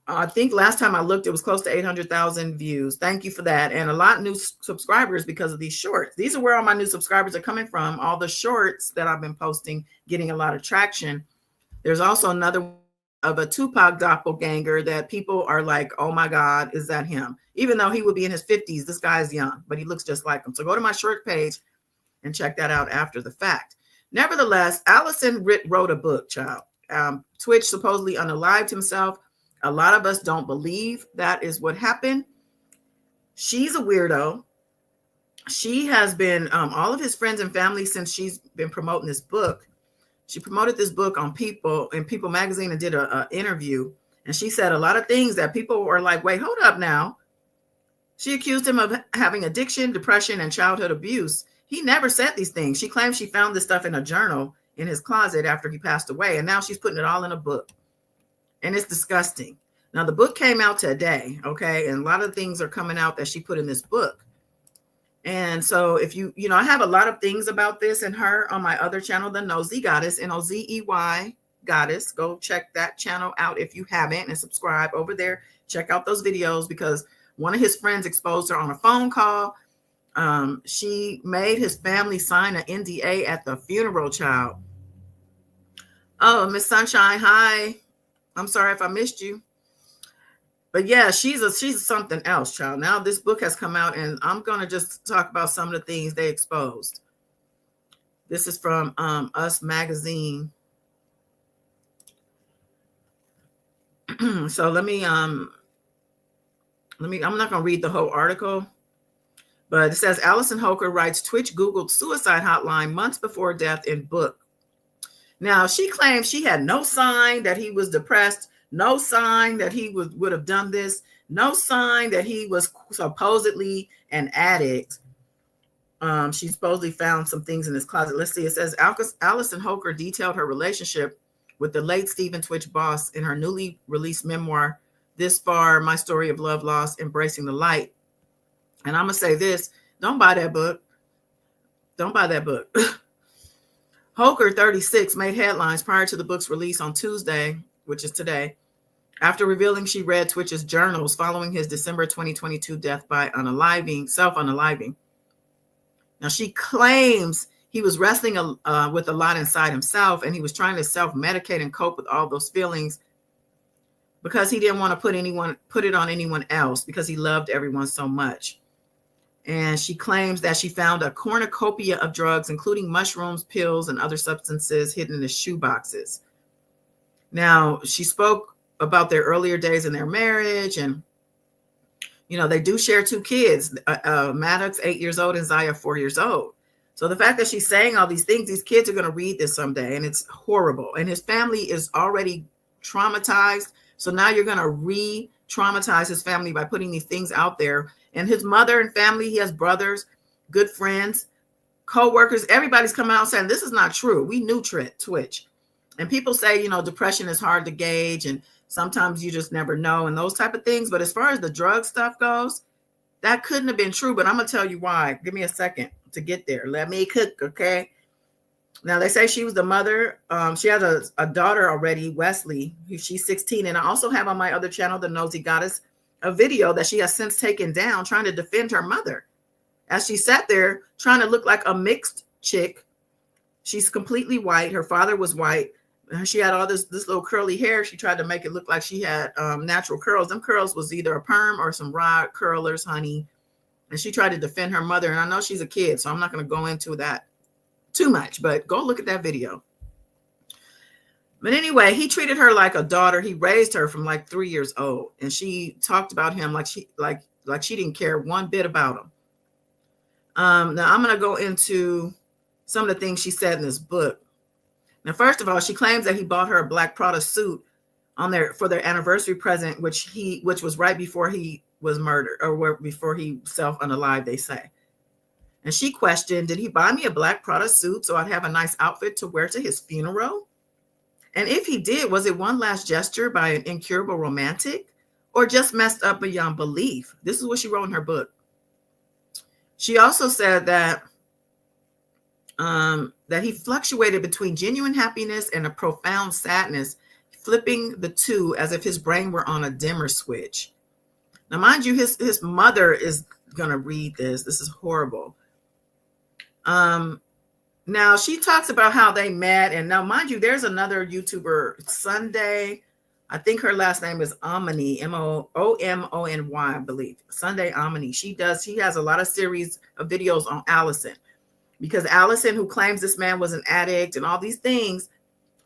S1: I think last time I looked, it was close to 800,000 views. Thank you for that. And a lot new subscribers because of these shorts. These are where all my new subscribers are coming from. All the shorts that I've been posting, getting a lot of traction. There's also another of a Tupac doppelganger that people are like, oh my God, is that him? Even though he would be in his 50s, this guy's young, but he looks just like him. So go to my short page and check that out after the fact. Nevertheless, Allison wrote a book, child. Twitch supposedly unalived himself. A lot of us don't believe that is what happened. She's a weirdo. She has been all of his friends and family since she's been promoting this book. She promoted this book on People magazine and did an interview. And she said a lot of things that people were like, wait, hold up now. She accused him of having addiction, depression, and childhood abuse. He never said these things. She claims she found this stuff in a journal in his closet after he passed away. And now she's putting it all in a book. And it's disgusting. Now, the book came out today, okay? And a lot of things are coming out that she put in this book. And so if I have a lot of things about this and her on my other channel, The Nosey Goddess, Nozey Goddess. Go check that channel out if you haven't and subscribe over there. Check out those videos because one of his friends exposed her on a phone call. She made his family sign an NDA at the funeral, child. Oh, Miss Sunshine, hi. I'm sorry if I missed you. But yeah, she's something else, child. Now this book has come out and I'm going to just talk about some of the things they exposed. This is from Us Magazine. So I'm not going to read the whole article, but it says Allison Holker writes Twitch Googled suicide hotline months before death in book. Now, she claims she had no sign that he was depressed, no sign that he would have done this, no sign that he was supposedly an addict. She supposedly found some things in his closet. Let's see. It says Allison Holker detailed her relationship with the late Stephen Twitch boss in her newly released memoir, This Far, My Story of Love, Loss, Embracing the Light. And I'm going to say this. Don't buy that book. Don't buy that book. Holker, 36, made headlines prior to the book's release on Tuesday, which is today, after revealing she read Twitch's journals following his December 2022 death by self-unaliving. Now, she claims he was wrestling with a lot inside himself, and he was trying to self-medicate and cope with all those feelings because he didn't want to put it on anyone else because he loved everyone so much. And she claims that she found a cornucopia of drugs, including mushrooms, pills, and other substances hidden in his shoe boxes. Now, she spoke about their earlier days in their marriage, and they do share 2 kids, Maddox, 8 years old, and Zaya, 4 years old. So the fact that she's saying all these things, these kids are going to read this someday, and it's horrible. And his family is already traumatized. So now you're going to re-traumatize his family by putting these things out there. And his mother and family, he has brothers, good friends, co-workers, everybody's coming out saying this is not true. We knew Twitch. And people say, depression is hard to gauge, and sometimes you just never know, and those type of things. But as far as the drug stuff goes, that couldn't have been true. But I'm going to tell you why. Give me a second to get there. Let me cook, okay? Now, they say she was the mother. She has a daughter already, Wesley. She's 16. And I also have on my other channel, The Nosy Goddess, a video that she has since taken down trying to defend her mother. As she sat there trying to look like a mixed chick. She's completely white. Her father was white. She had all this little curly hair. She tried to make it look like she had natural curls. Them curls was either a perm or some rod curlers, honey. And she tried to defend her mother. And I know she's a kid, so I'm not going to go into that too much. But go look at that video. But anyway, he treated her like a daughter. He raised her from like 3 years old. And she talked about him like she didn't care one bit about him. Now, I'm going to go into some of the things she said in this book. Now, first of all, she claims that he bought her a black Prada suit for their anniversary present, which was right before he was murdered, or before he self-unalived, they say. And she questioned, did he buy me a black Prada suit so I'd have a nice outfit to wear to his funeral? And if he did, was it one last gesture by an incurable romantic, or just messed up beyond belief? This is what she wrote in her book. She also said that he fluctuated between genuine happiness and a profound sadness, flipping the two as if his brain were on a dimmer switch. Now, mind you, his mother is going to read this. This is horrible. Now, she talks about how they met. And now, mind you, there's another YouTuber, Sunday. I think her last name is Omony, Omony, I believe. Sunday Omony. She has a lot of series of videos on Allison. Because Allison, who claims this man was an addict and all these things,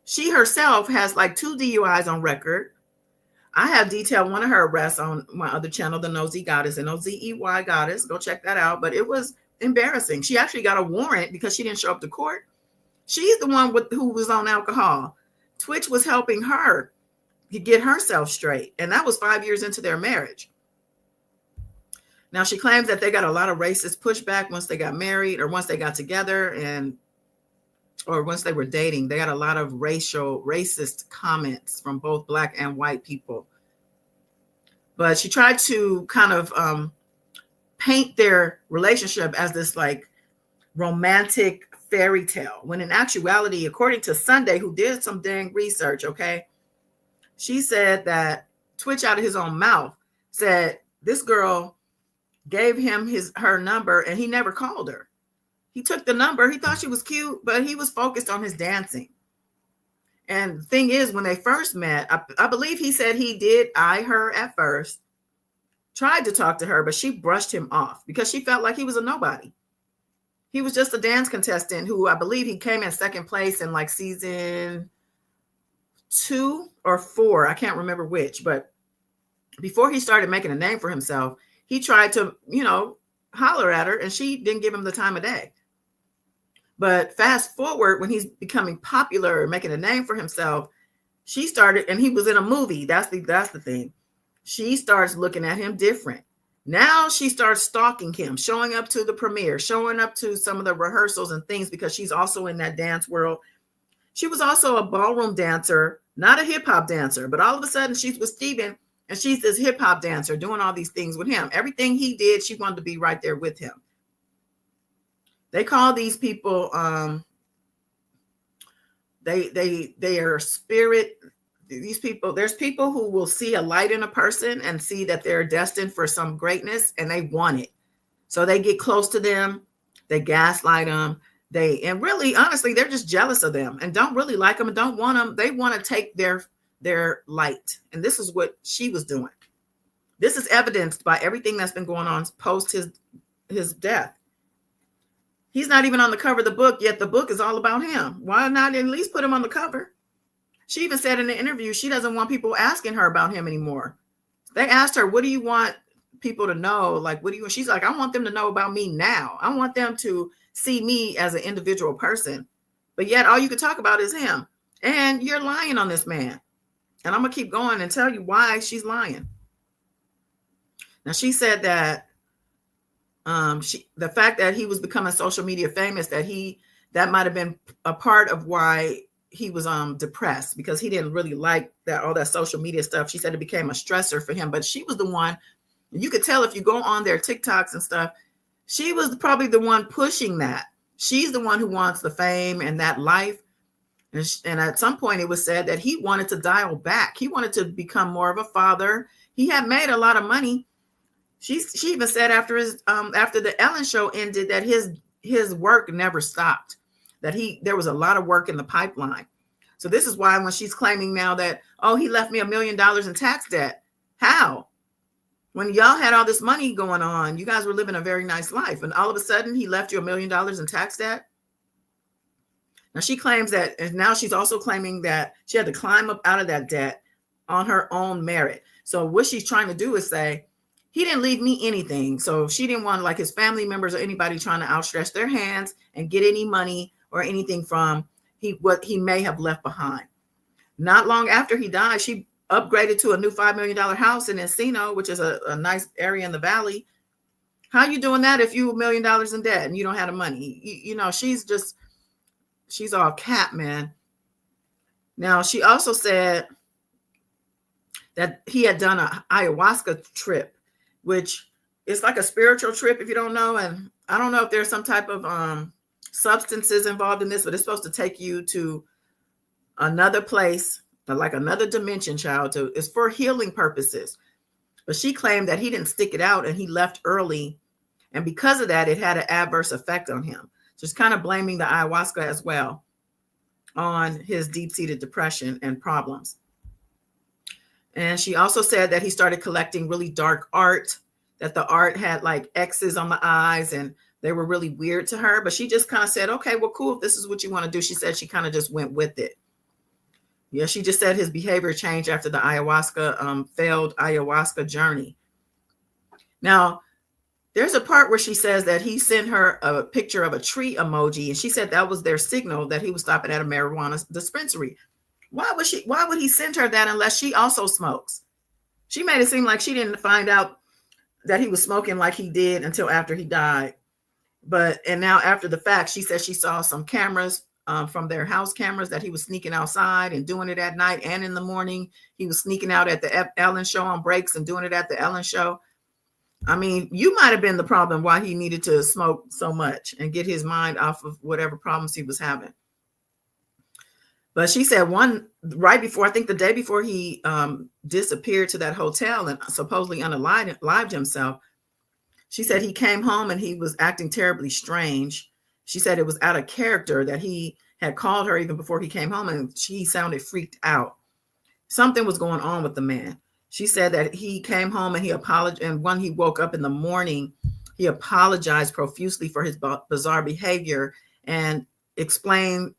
S1: she herself has like 2 DUIs on record. I have detailed one of her arrests on my other channel, The Nosy Goddess, N-O-Z-E-Y Goddess. Go check that out. But it was embarrassing. She actually got a warrant because she didn't show up to court. She's the one who was on alcohol. Twitch was helping her to get herself straight. And that was 5 years into their marriage. Now, she claims that they got a lot of racist pushback once they got married, or once they got together, or once they were dating. They got a lot of racist comments from both black and white people. But she tried to kind of paint their relationship as this like romantic fairy tale, when in actuality, according to Sunday, who did some dang research, okay, she said that Twitch, out of his own mouth, said this girl gave him her number and he never called her. He took the number. He thought she was cute, but he was focused on his dancing. And the thing is, when they first met, I believe he said he did eye her at first, tried to talk to her, but she brushed him off because she felt like he was a nobody. He was just a dance contestant who I believe he came in second place in like season 2 or 4. I can't remember which, but before he started making a name for himself, he tried to, holler at her, and she didn't give him the time of day. But fast forward, when he's becoming popular, making a name for himself, she started, and he was in a movie. That's the thing. She starts looking at him different. Now she starts stalking him, showing up to the premiere, showing up to some of the rehearsals and things, because she's also in that dance world. She was also a ballroom dancer, not a hip hop dancer, but all of a sudden she's with Steven, and she's this hip hop dancer doing all these things with him. Everything he did, she wanted to be right there with him. They call these people, they are spirit. These people, there's people who will see a light in a person and see that they're destined for some greatness, and they want it. So they get close to them, they gaslight them. And really, honestly, they're just jealous of them and don't really like them and don't want them. They want to take their light. And this is what she was doing. This is evidenced by everything that's been going on post his death. He's not even on the cover of the book, yet the book is all about him. Why not at least put him on the cover? She even said in the interview, she doesn't want people asking her about him anymore. They asked her, what do you want people to know? Like, what do you, she's like, I want them to know about me now. I want them to see me as an individual person. But yet all you could talk about is him. And you're lying on this man. And I'm going to keep going and tell you why she's lying. Now, she said that the fact that he was becoming social media famous, that might have been a part of why he was depressed, because he didn't really like that, all that social media stuff. She said it became a stressor for him, but she was the one, you could tell if you go on their TikToks and stuff, she was probably the one pushing that. She's the one who wants the fame and that life. And at some point it was said that he wanted to dial back. He wanted to become more of a father. He had made a lot of money. She even said after the Ellen show ended that his work never stopped, that there was a lot of work in the pipeline. So this is why when she's claiming now that, oh, he left me $1 million in tax debt. How? When y'all had all this money going on, you guys were living a very nice life, and all of a sudden he left you $1 million in tax debt. Now she claims that, and now she's also claiming that she had to climb up out of that debt on her own merit. So what she's trying to do is say, he didn't leave me anything. So she didn't want like his family members or anybody trying to outstretch their hands and get any money or anything from what he may have left behind. Not long after he died, she upgraded to a new $5 million house in Encino, which is a nice area in the valley. How you doing that if you $1 million in debt and you don't have the money? She's all cap, man. Now, she also said that he had done an ayahuasca trip, which is like a spiritual trip, if you don't know. And I don't know if there's some type of substances involved in this, but it's supposed to take you to another place, like another dimension, child. It's for healing purposes. But she claimed that he didn't stick it out and he left early. And because of that, it had an adverse effect on him. So she's kind of blaming the ayahuasca as well on his deep-seated depression and problems. And she also said that he started collecting really dark art, that the art had like X's on the eyes and they were really weird to her. But she just kind of said, okay, well, cool. If this is what you want to do. She said she kind of just went with it. Yeah, she just said his behavior changed after the failed ayahuasca journey. Now, there's a part where she says that he sent her a picture of a tree emoji, and she said that was their signal that he was stopping at a marijuana dispensary. Why would he send her that unless she also smokes? She made it seem like she didn't find out that he was smoking like he did until after he died. And now after the fact, she said she saw some cameras from their house cameras that he was sneaking outside and doing it at night and in the morning. He was sneaking out at the Ellen show on breaks and doing it at the Ellen show. I mean, you might have been the problem why he needed to smoke so much and get his mind off of whatever problems he was having. But she said right before, I think the day before he disappeared to that hotel and supposedly unalived himself, she said he came home and he was acting terribly strange. She said it was out of character that he had called her even before he came home, and she sounded freaked out. Something was going on with the man. She said that he came home and he apologized. And when he woke up in the morning, He apologized profusely for his bizarre behavior and explained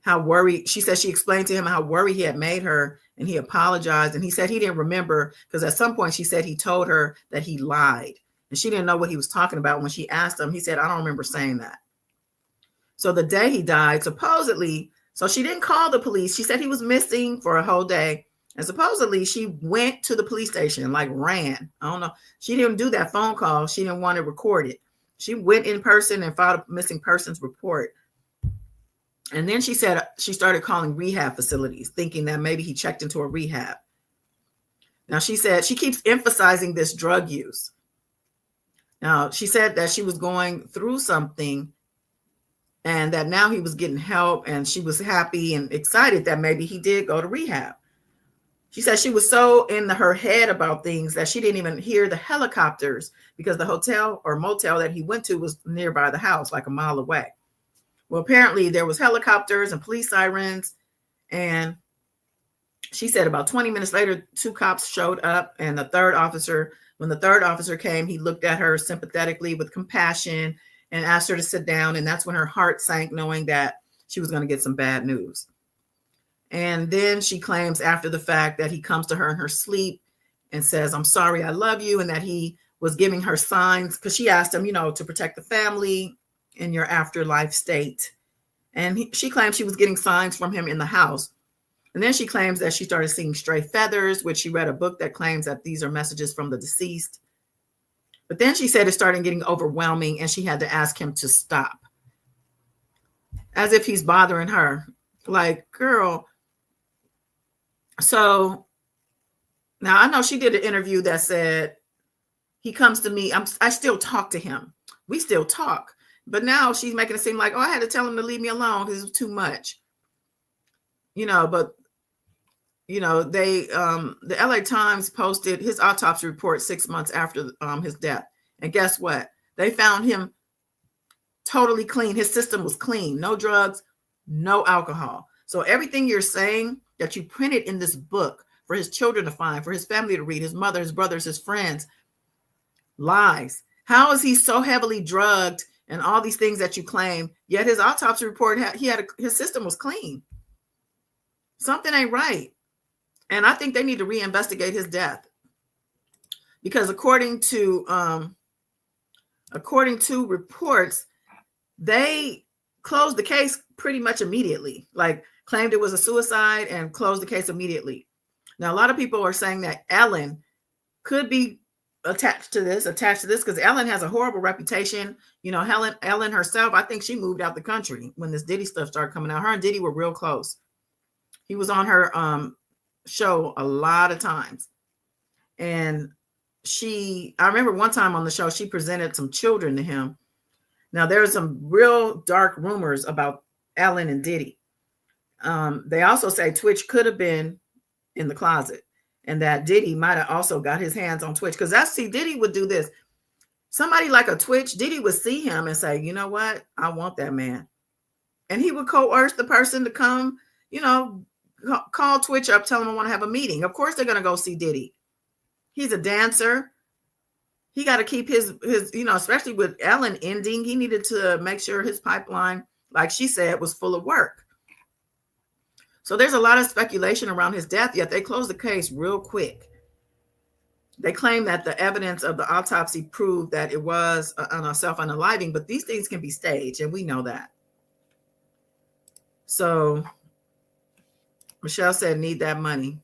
S1: how worried, she said she explained to him how worried he had made her, and he apologized. And he said he didn't remember because at some point she said he told her that he lied. And she didn't know what he was talking about. When she asked him, he said, I don't remember saying that. So the day he died, supposedly, so she didn't call the police. She said he was missing for a whole day. And supposedly she went to the police station, like ran. I don't know. She didn't do that phone call. She didn't want it recorded. She went in person and filed a missing persons report. And then she said she started calling rehab facilities, thinking that maybe he checked into a rehab. Now, she said she keeps emphasizing this drug use. Now, she said that she was going through something and that now he was getting help, and she was happy and excited that maybe he did go to rehab. She said she was so in her head about things that she didn't even hear the helicopters because the hotel or motel that he went to was nearby the house, like a mile away. Well, apparently there was helicopters and police sirens. And she said about 20 minutes later, 2 cops showed up, and when the third officer came, he looked at her sympathetically with compassion and asked her to sit down. And that's when her heart sank, knowing that she was going to get some bad news. And then she claims after the fact that he comes to her in her sleep and says, I'm sorry, I love you. And that he was giving her signs because she asked him, to protect the family in your afterlife state. And she claims she was getting signs from him in the house. And then she claims that she started seeing stray feathers, which she read a book that claims that these are messages from the deceased. But then she said it started getting overwhelming and she had to ask him to stop. As if he's bothering her. Like, girl. So now I know she did an interview that said he comes to me. I still talk to him. We still talk. But now she's making it seem like, I had to tell him to leave me alone because it was too much. But they the LA Times posted his autopsy report 6 months after his death. And guess what? They found him totally clean. His system was clean. No drugs, no alcohol. So everything you're saying that you printed in this book for his children to find, for his family to read, his mother, his brothers, his friends, lies. How is he so heavily drugged and all these things that you claim, yet his autopsy report, his system was clean? Something ain't right. And I think they need to reinvestigate his death. Because according to reports, they closed the case pretty much immedately, like claimed it was a suicide and closed the case immediately. Now, a lot of people are saying that Ellen could be attached to this because Ellen has a horrible reputation. Ellen herself, I think she moved out the country when this Diddy stuff started coming out. Her and Diddy were real close. He was on her show a lot of times. And I remember one time on the show, she presented some children to him. Now, there are some real dark rumors about Ellen and Diddy. They also say Twitch could have been in the closet and that Diddy might have also got his hands on Twitch. Because Diddy would do this. Somebody like a Twitch, Diddy would see him and say, you know what? I want that man. And he would coerce the person to come, call Twitch up, tell them I want to have a meeting. Of course, they're going to go see Diddy. He's a dancer. He got to keep his, especially with Ellen ending, he needed to make sure his pipeline, like she said, was full of work. So there's a lot of speculation around his death, yet they closed the case real quick. They claim that the evidence of the autopsy proved that it was a self-unaliving, but these things can be staged, and we know that. So Michelle said, need that money.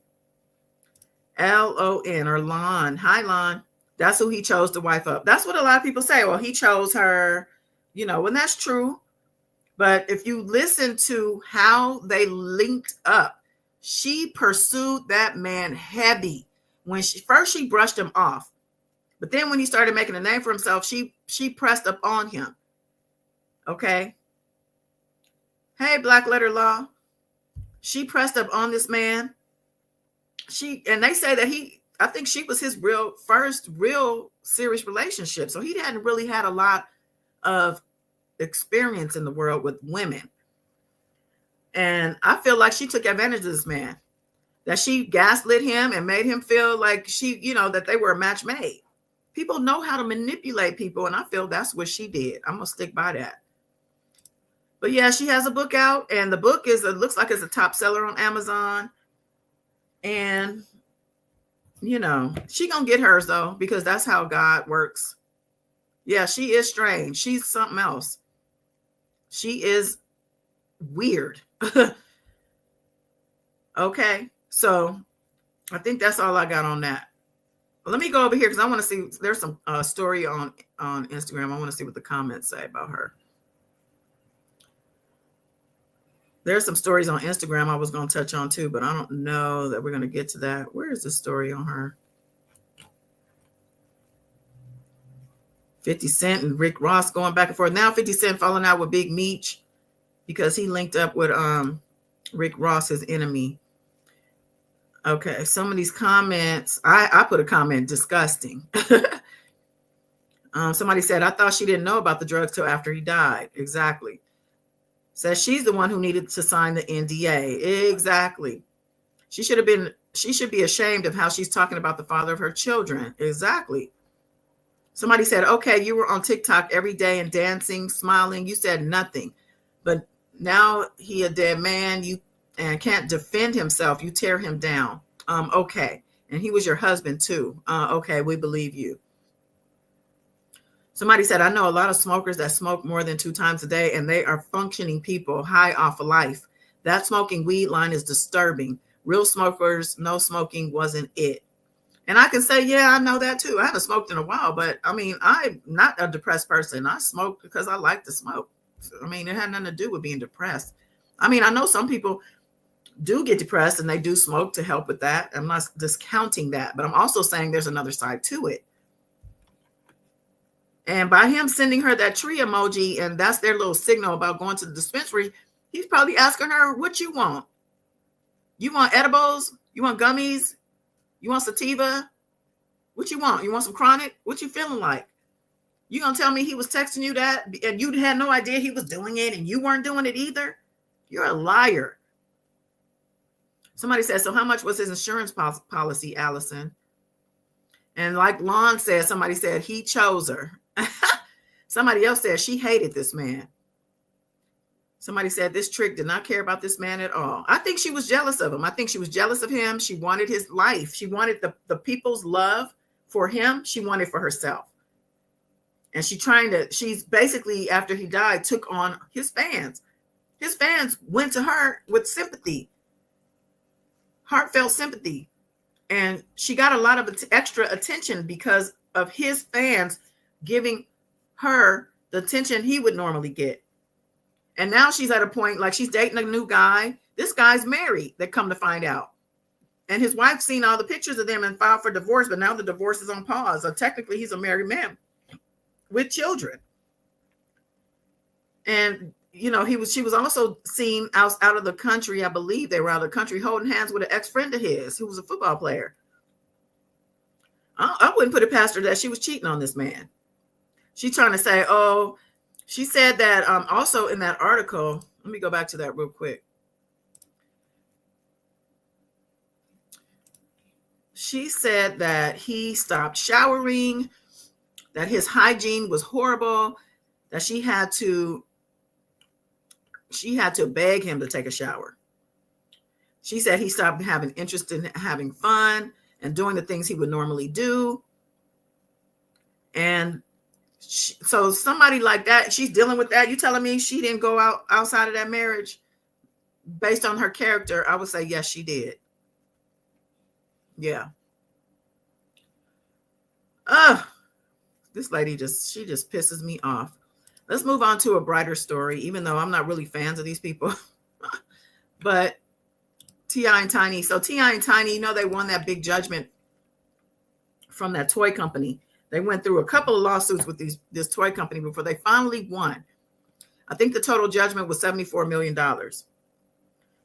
S1: Lon or Lon. Hi, Lon. That's who he chose to wife up. That's what a lot of people say. Well, he chose her, and that's true. But if you listen to how they linked up, she pursued that man heavy. When she brushed him off. But then when he started making a name for himself, she pressed up on him. Okay. Hey, Black Letter Law. She pressed up on this man. And they say that I think she was his first real serious relationship. So he hadn't really had a lot of experience in the world with women. And I feel like she took advantage of this man, that she gaslit him and made him feel like that they were a match made. People know how to manipulate people, and I feel that's what she did. I'm gonna stick by that. But yeah, she has a book out, and the book it looks like it's a top seller on Amazon. And you know, she gonna get hers though, because that's how God works. Yeah, she is strange. She's something else. She is weird. Okay, so I think that's all I got on that. Well, let me go over here because I want to see. There's some story on Instagram. I want to see what the comments say about her. There's some stories on Instagram I was going to touch on too, but I don't know that we're going to get to that. Where is the story on her? 50 Cent and Rick Ross going back and forth. Now 50 Cent falling out with Big Meech because he linked up with Rick Ross, his enemy. Okay, some of these comments, I put a comment, disgusting. Somebody said, I thought she didn't know about the drugs till after he died. Exactly. Says she's the one who needed to sign the NDA. Exactly. She should be ashamed of how she's talking about the father of her children. Exactly. Somebody said, okay, you were on TikTok every day and dancing, smiling. You said nothing. But now he a dead man. You and can't defend himself. You tear him down. Okay. And he was your husband too. Okay, we believe you. Somebody said, I know a lot of smokers that smoke more than 2 times a day, and they are functioning people high off of life. That smoking weed line is disturbing. Real smokers, no smoking wasn't it. And I can say, yeah, I know that too. I haven't smoked in a while, but I mean, I'm not a depressed person. I smoke because I like to smoke. I mean, it had nothing to do with being depressed. I mean, I know some people do get depressed and they do smoke to help with that. I'm not discounting that, but I'm also saying there's another side to it. And by him sending her that tree emoji, and that's their little signal about going to the dispensary, he's probably asking her, what you want? You want edibles? You want gummies? You want sativa? What you want? You want some chronic? What you feeling like? You gonna tell me he was texting you that and you had no idea he was doing it and you weren't doing it either? You're a liar. Somebody said, so how much was his insurance policy, Allison? And like Lon said, somebody said he chose her. Somebody else said she hated this man. Somebody said this trick did not care about this man at all. I think she was jealous of him. I think she was jealous of him. She wanted his life. She wanted the people's love for him. She wanted for herself. And she's basically, after he died, took on his fans. His fans went to her with sympathy, heartfelt sympathy. And she got a lot of extra attention because of his fans giving her the attention he would normally get. And now she's at a point like she's dating a new guy. This guy's married, they come to find out. And his wife's seen all the pictures of them and filed for divorce, but now the divorce is on pause. So technically he's a married man with children. And you know, she was also seen out of the country. I believe they were out of the country holding hands with an ex-friend of his who was a football player. I wouldn't put it past her that she was cheating on this man. She's trying to say, oh, she said that also in that article. Let me go back to that real quick. She said that he stopped showering, that his hygiene was horrible, that she had to beg him to take a shower. She said he stopped having interest in having fun and doing the things he would normally do. And so somebody like that, she's dealing with that. You telling me she didn't go outside of that marriage based on her character? I would say, yes, she did. Yeah. This lady she just pisses me off. Let's move on to a brighter story, even though I'm not really fans of these people. But T.I. and Tiny. So T.I. and Tiny, you know, they won that big judgment from that toy company. They went through a couple of lawsuits with this toy company before they finally won. I think the total judgment was $74 million.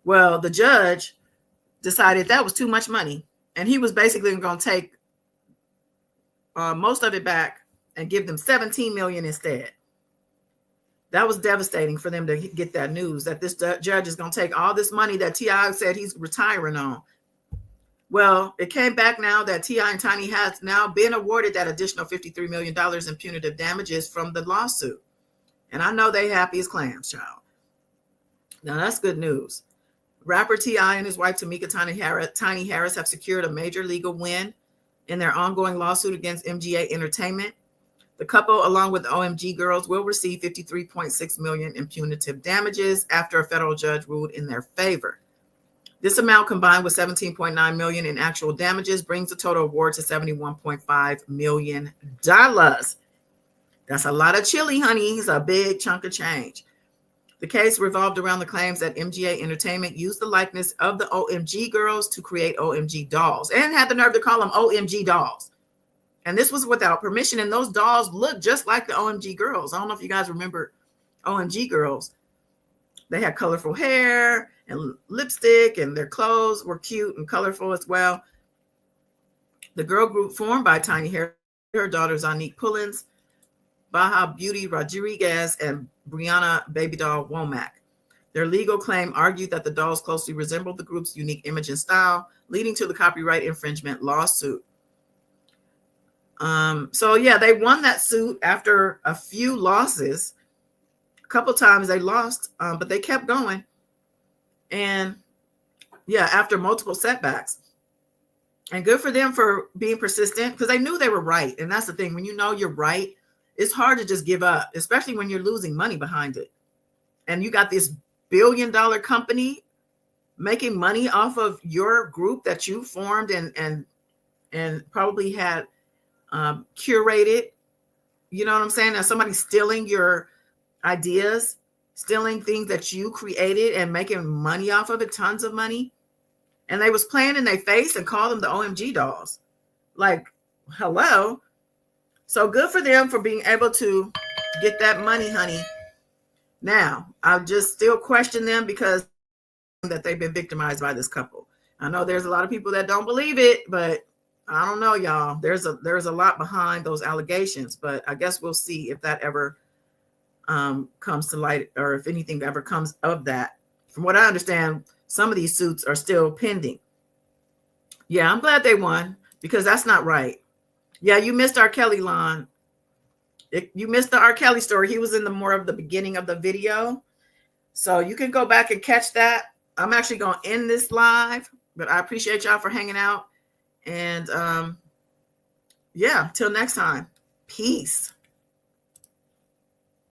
S1: Well, the judge decided that was too much money. And he was basically going to take most of it back and give them $17 million instead. That was devastating for them to get that news that this judge is going to take all this money that T.I. said he's retiring on. Well, it came back now that T.I. and Tiny has now been awarded that additional $53 million in punitive damages from the lawsuit. And I know they happy as clams, child. Now, that's good news. Rapper T.I. and his wife, Tamika Tiny Harris, have secured a major legal win in their ongoing lawsuit against MGA Entertainment. The couple, along with the OMG girls, will receive $53.6 million in punitive damages after a federal judge ruled in their favor. This amount, combined with $17.9 million in actual damages, brings the total award to $71.5 million. That's a lot of chili, honey. It's a big chunk of change. The case revolved around the claims that MGA Entertainment used the likeness of the OMG girls to create OMG dolls and had the nerve to call them OMG dolls. And this was without permission. And those dolls look just like the OMG girls. I don't know if you guys remember OMG girls. They had colorful hair and lipstick, and their clothes were cute and colorful as well. The girl group formed by Tiny Harris, her daughters Anique Pullins, Baja Beauty Rodriguez, and Brianna Babydoll Womack. Their legal claim argued that the dolls closely resembled the group's unique image and style, leading to the copyright infringement lawsuit. So yeah, they won that suit after a few losses. A couple times they lost, but they kept going. And yeah, after multiple setbacks. And good for them for being persistent, because they knew they were right. And that's the thing. When you know you're right, it's hard to just give up, especially when you're losing money behind it. And you got this billion-dollar company making money off of your group that you formed and probably had curated. You know what I'm saying? Now somebody's stealing your ideas, stealing things that you created and making money off of it, tons of money. And they was playing in their face and called them the OMG dolls. Like, hello. So good for them for being able to get that money, honey. Now, I just still question them because that they've been victimized by this couple. I know there's a lot of people that don't believe it, but I don't know, y'all. There's a lot behind those allegations, but I guess we'll see if that ever comes to light, or if anything ever comes of that. From what I understand, some of these suits are still pending. Yeah, I'm glad they won, because that's not right. Yeah, you missed R. Kelly, Lon. You missed the R. Kelly story. He was in the more of the beginning of the video. So you can go back and catch that. I'm actually going to end this live, but I appreciate y'all for hanging out. And yeah, till next time. Peace.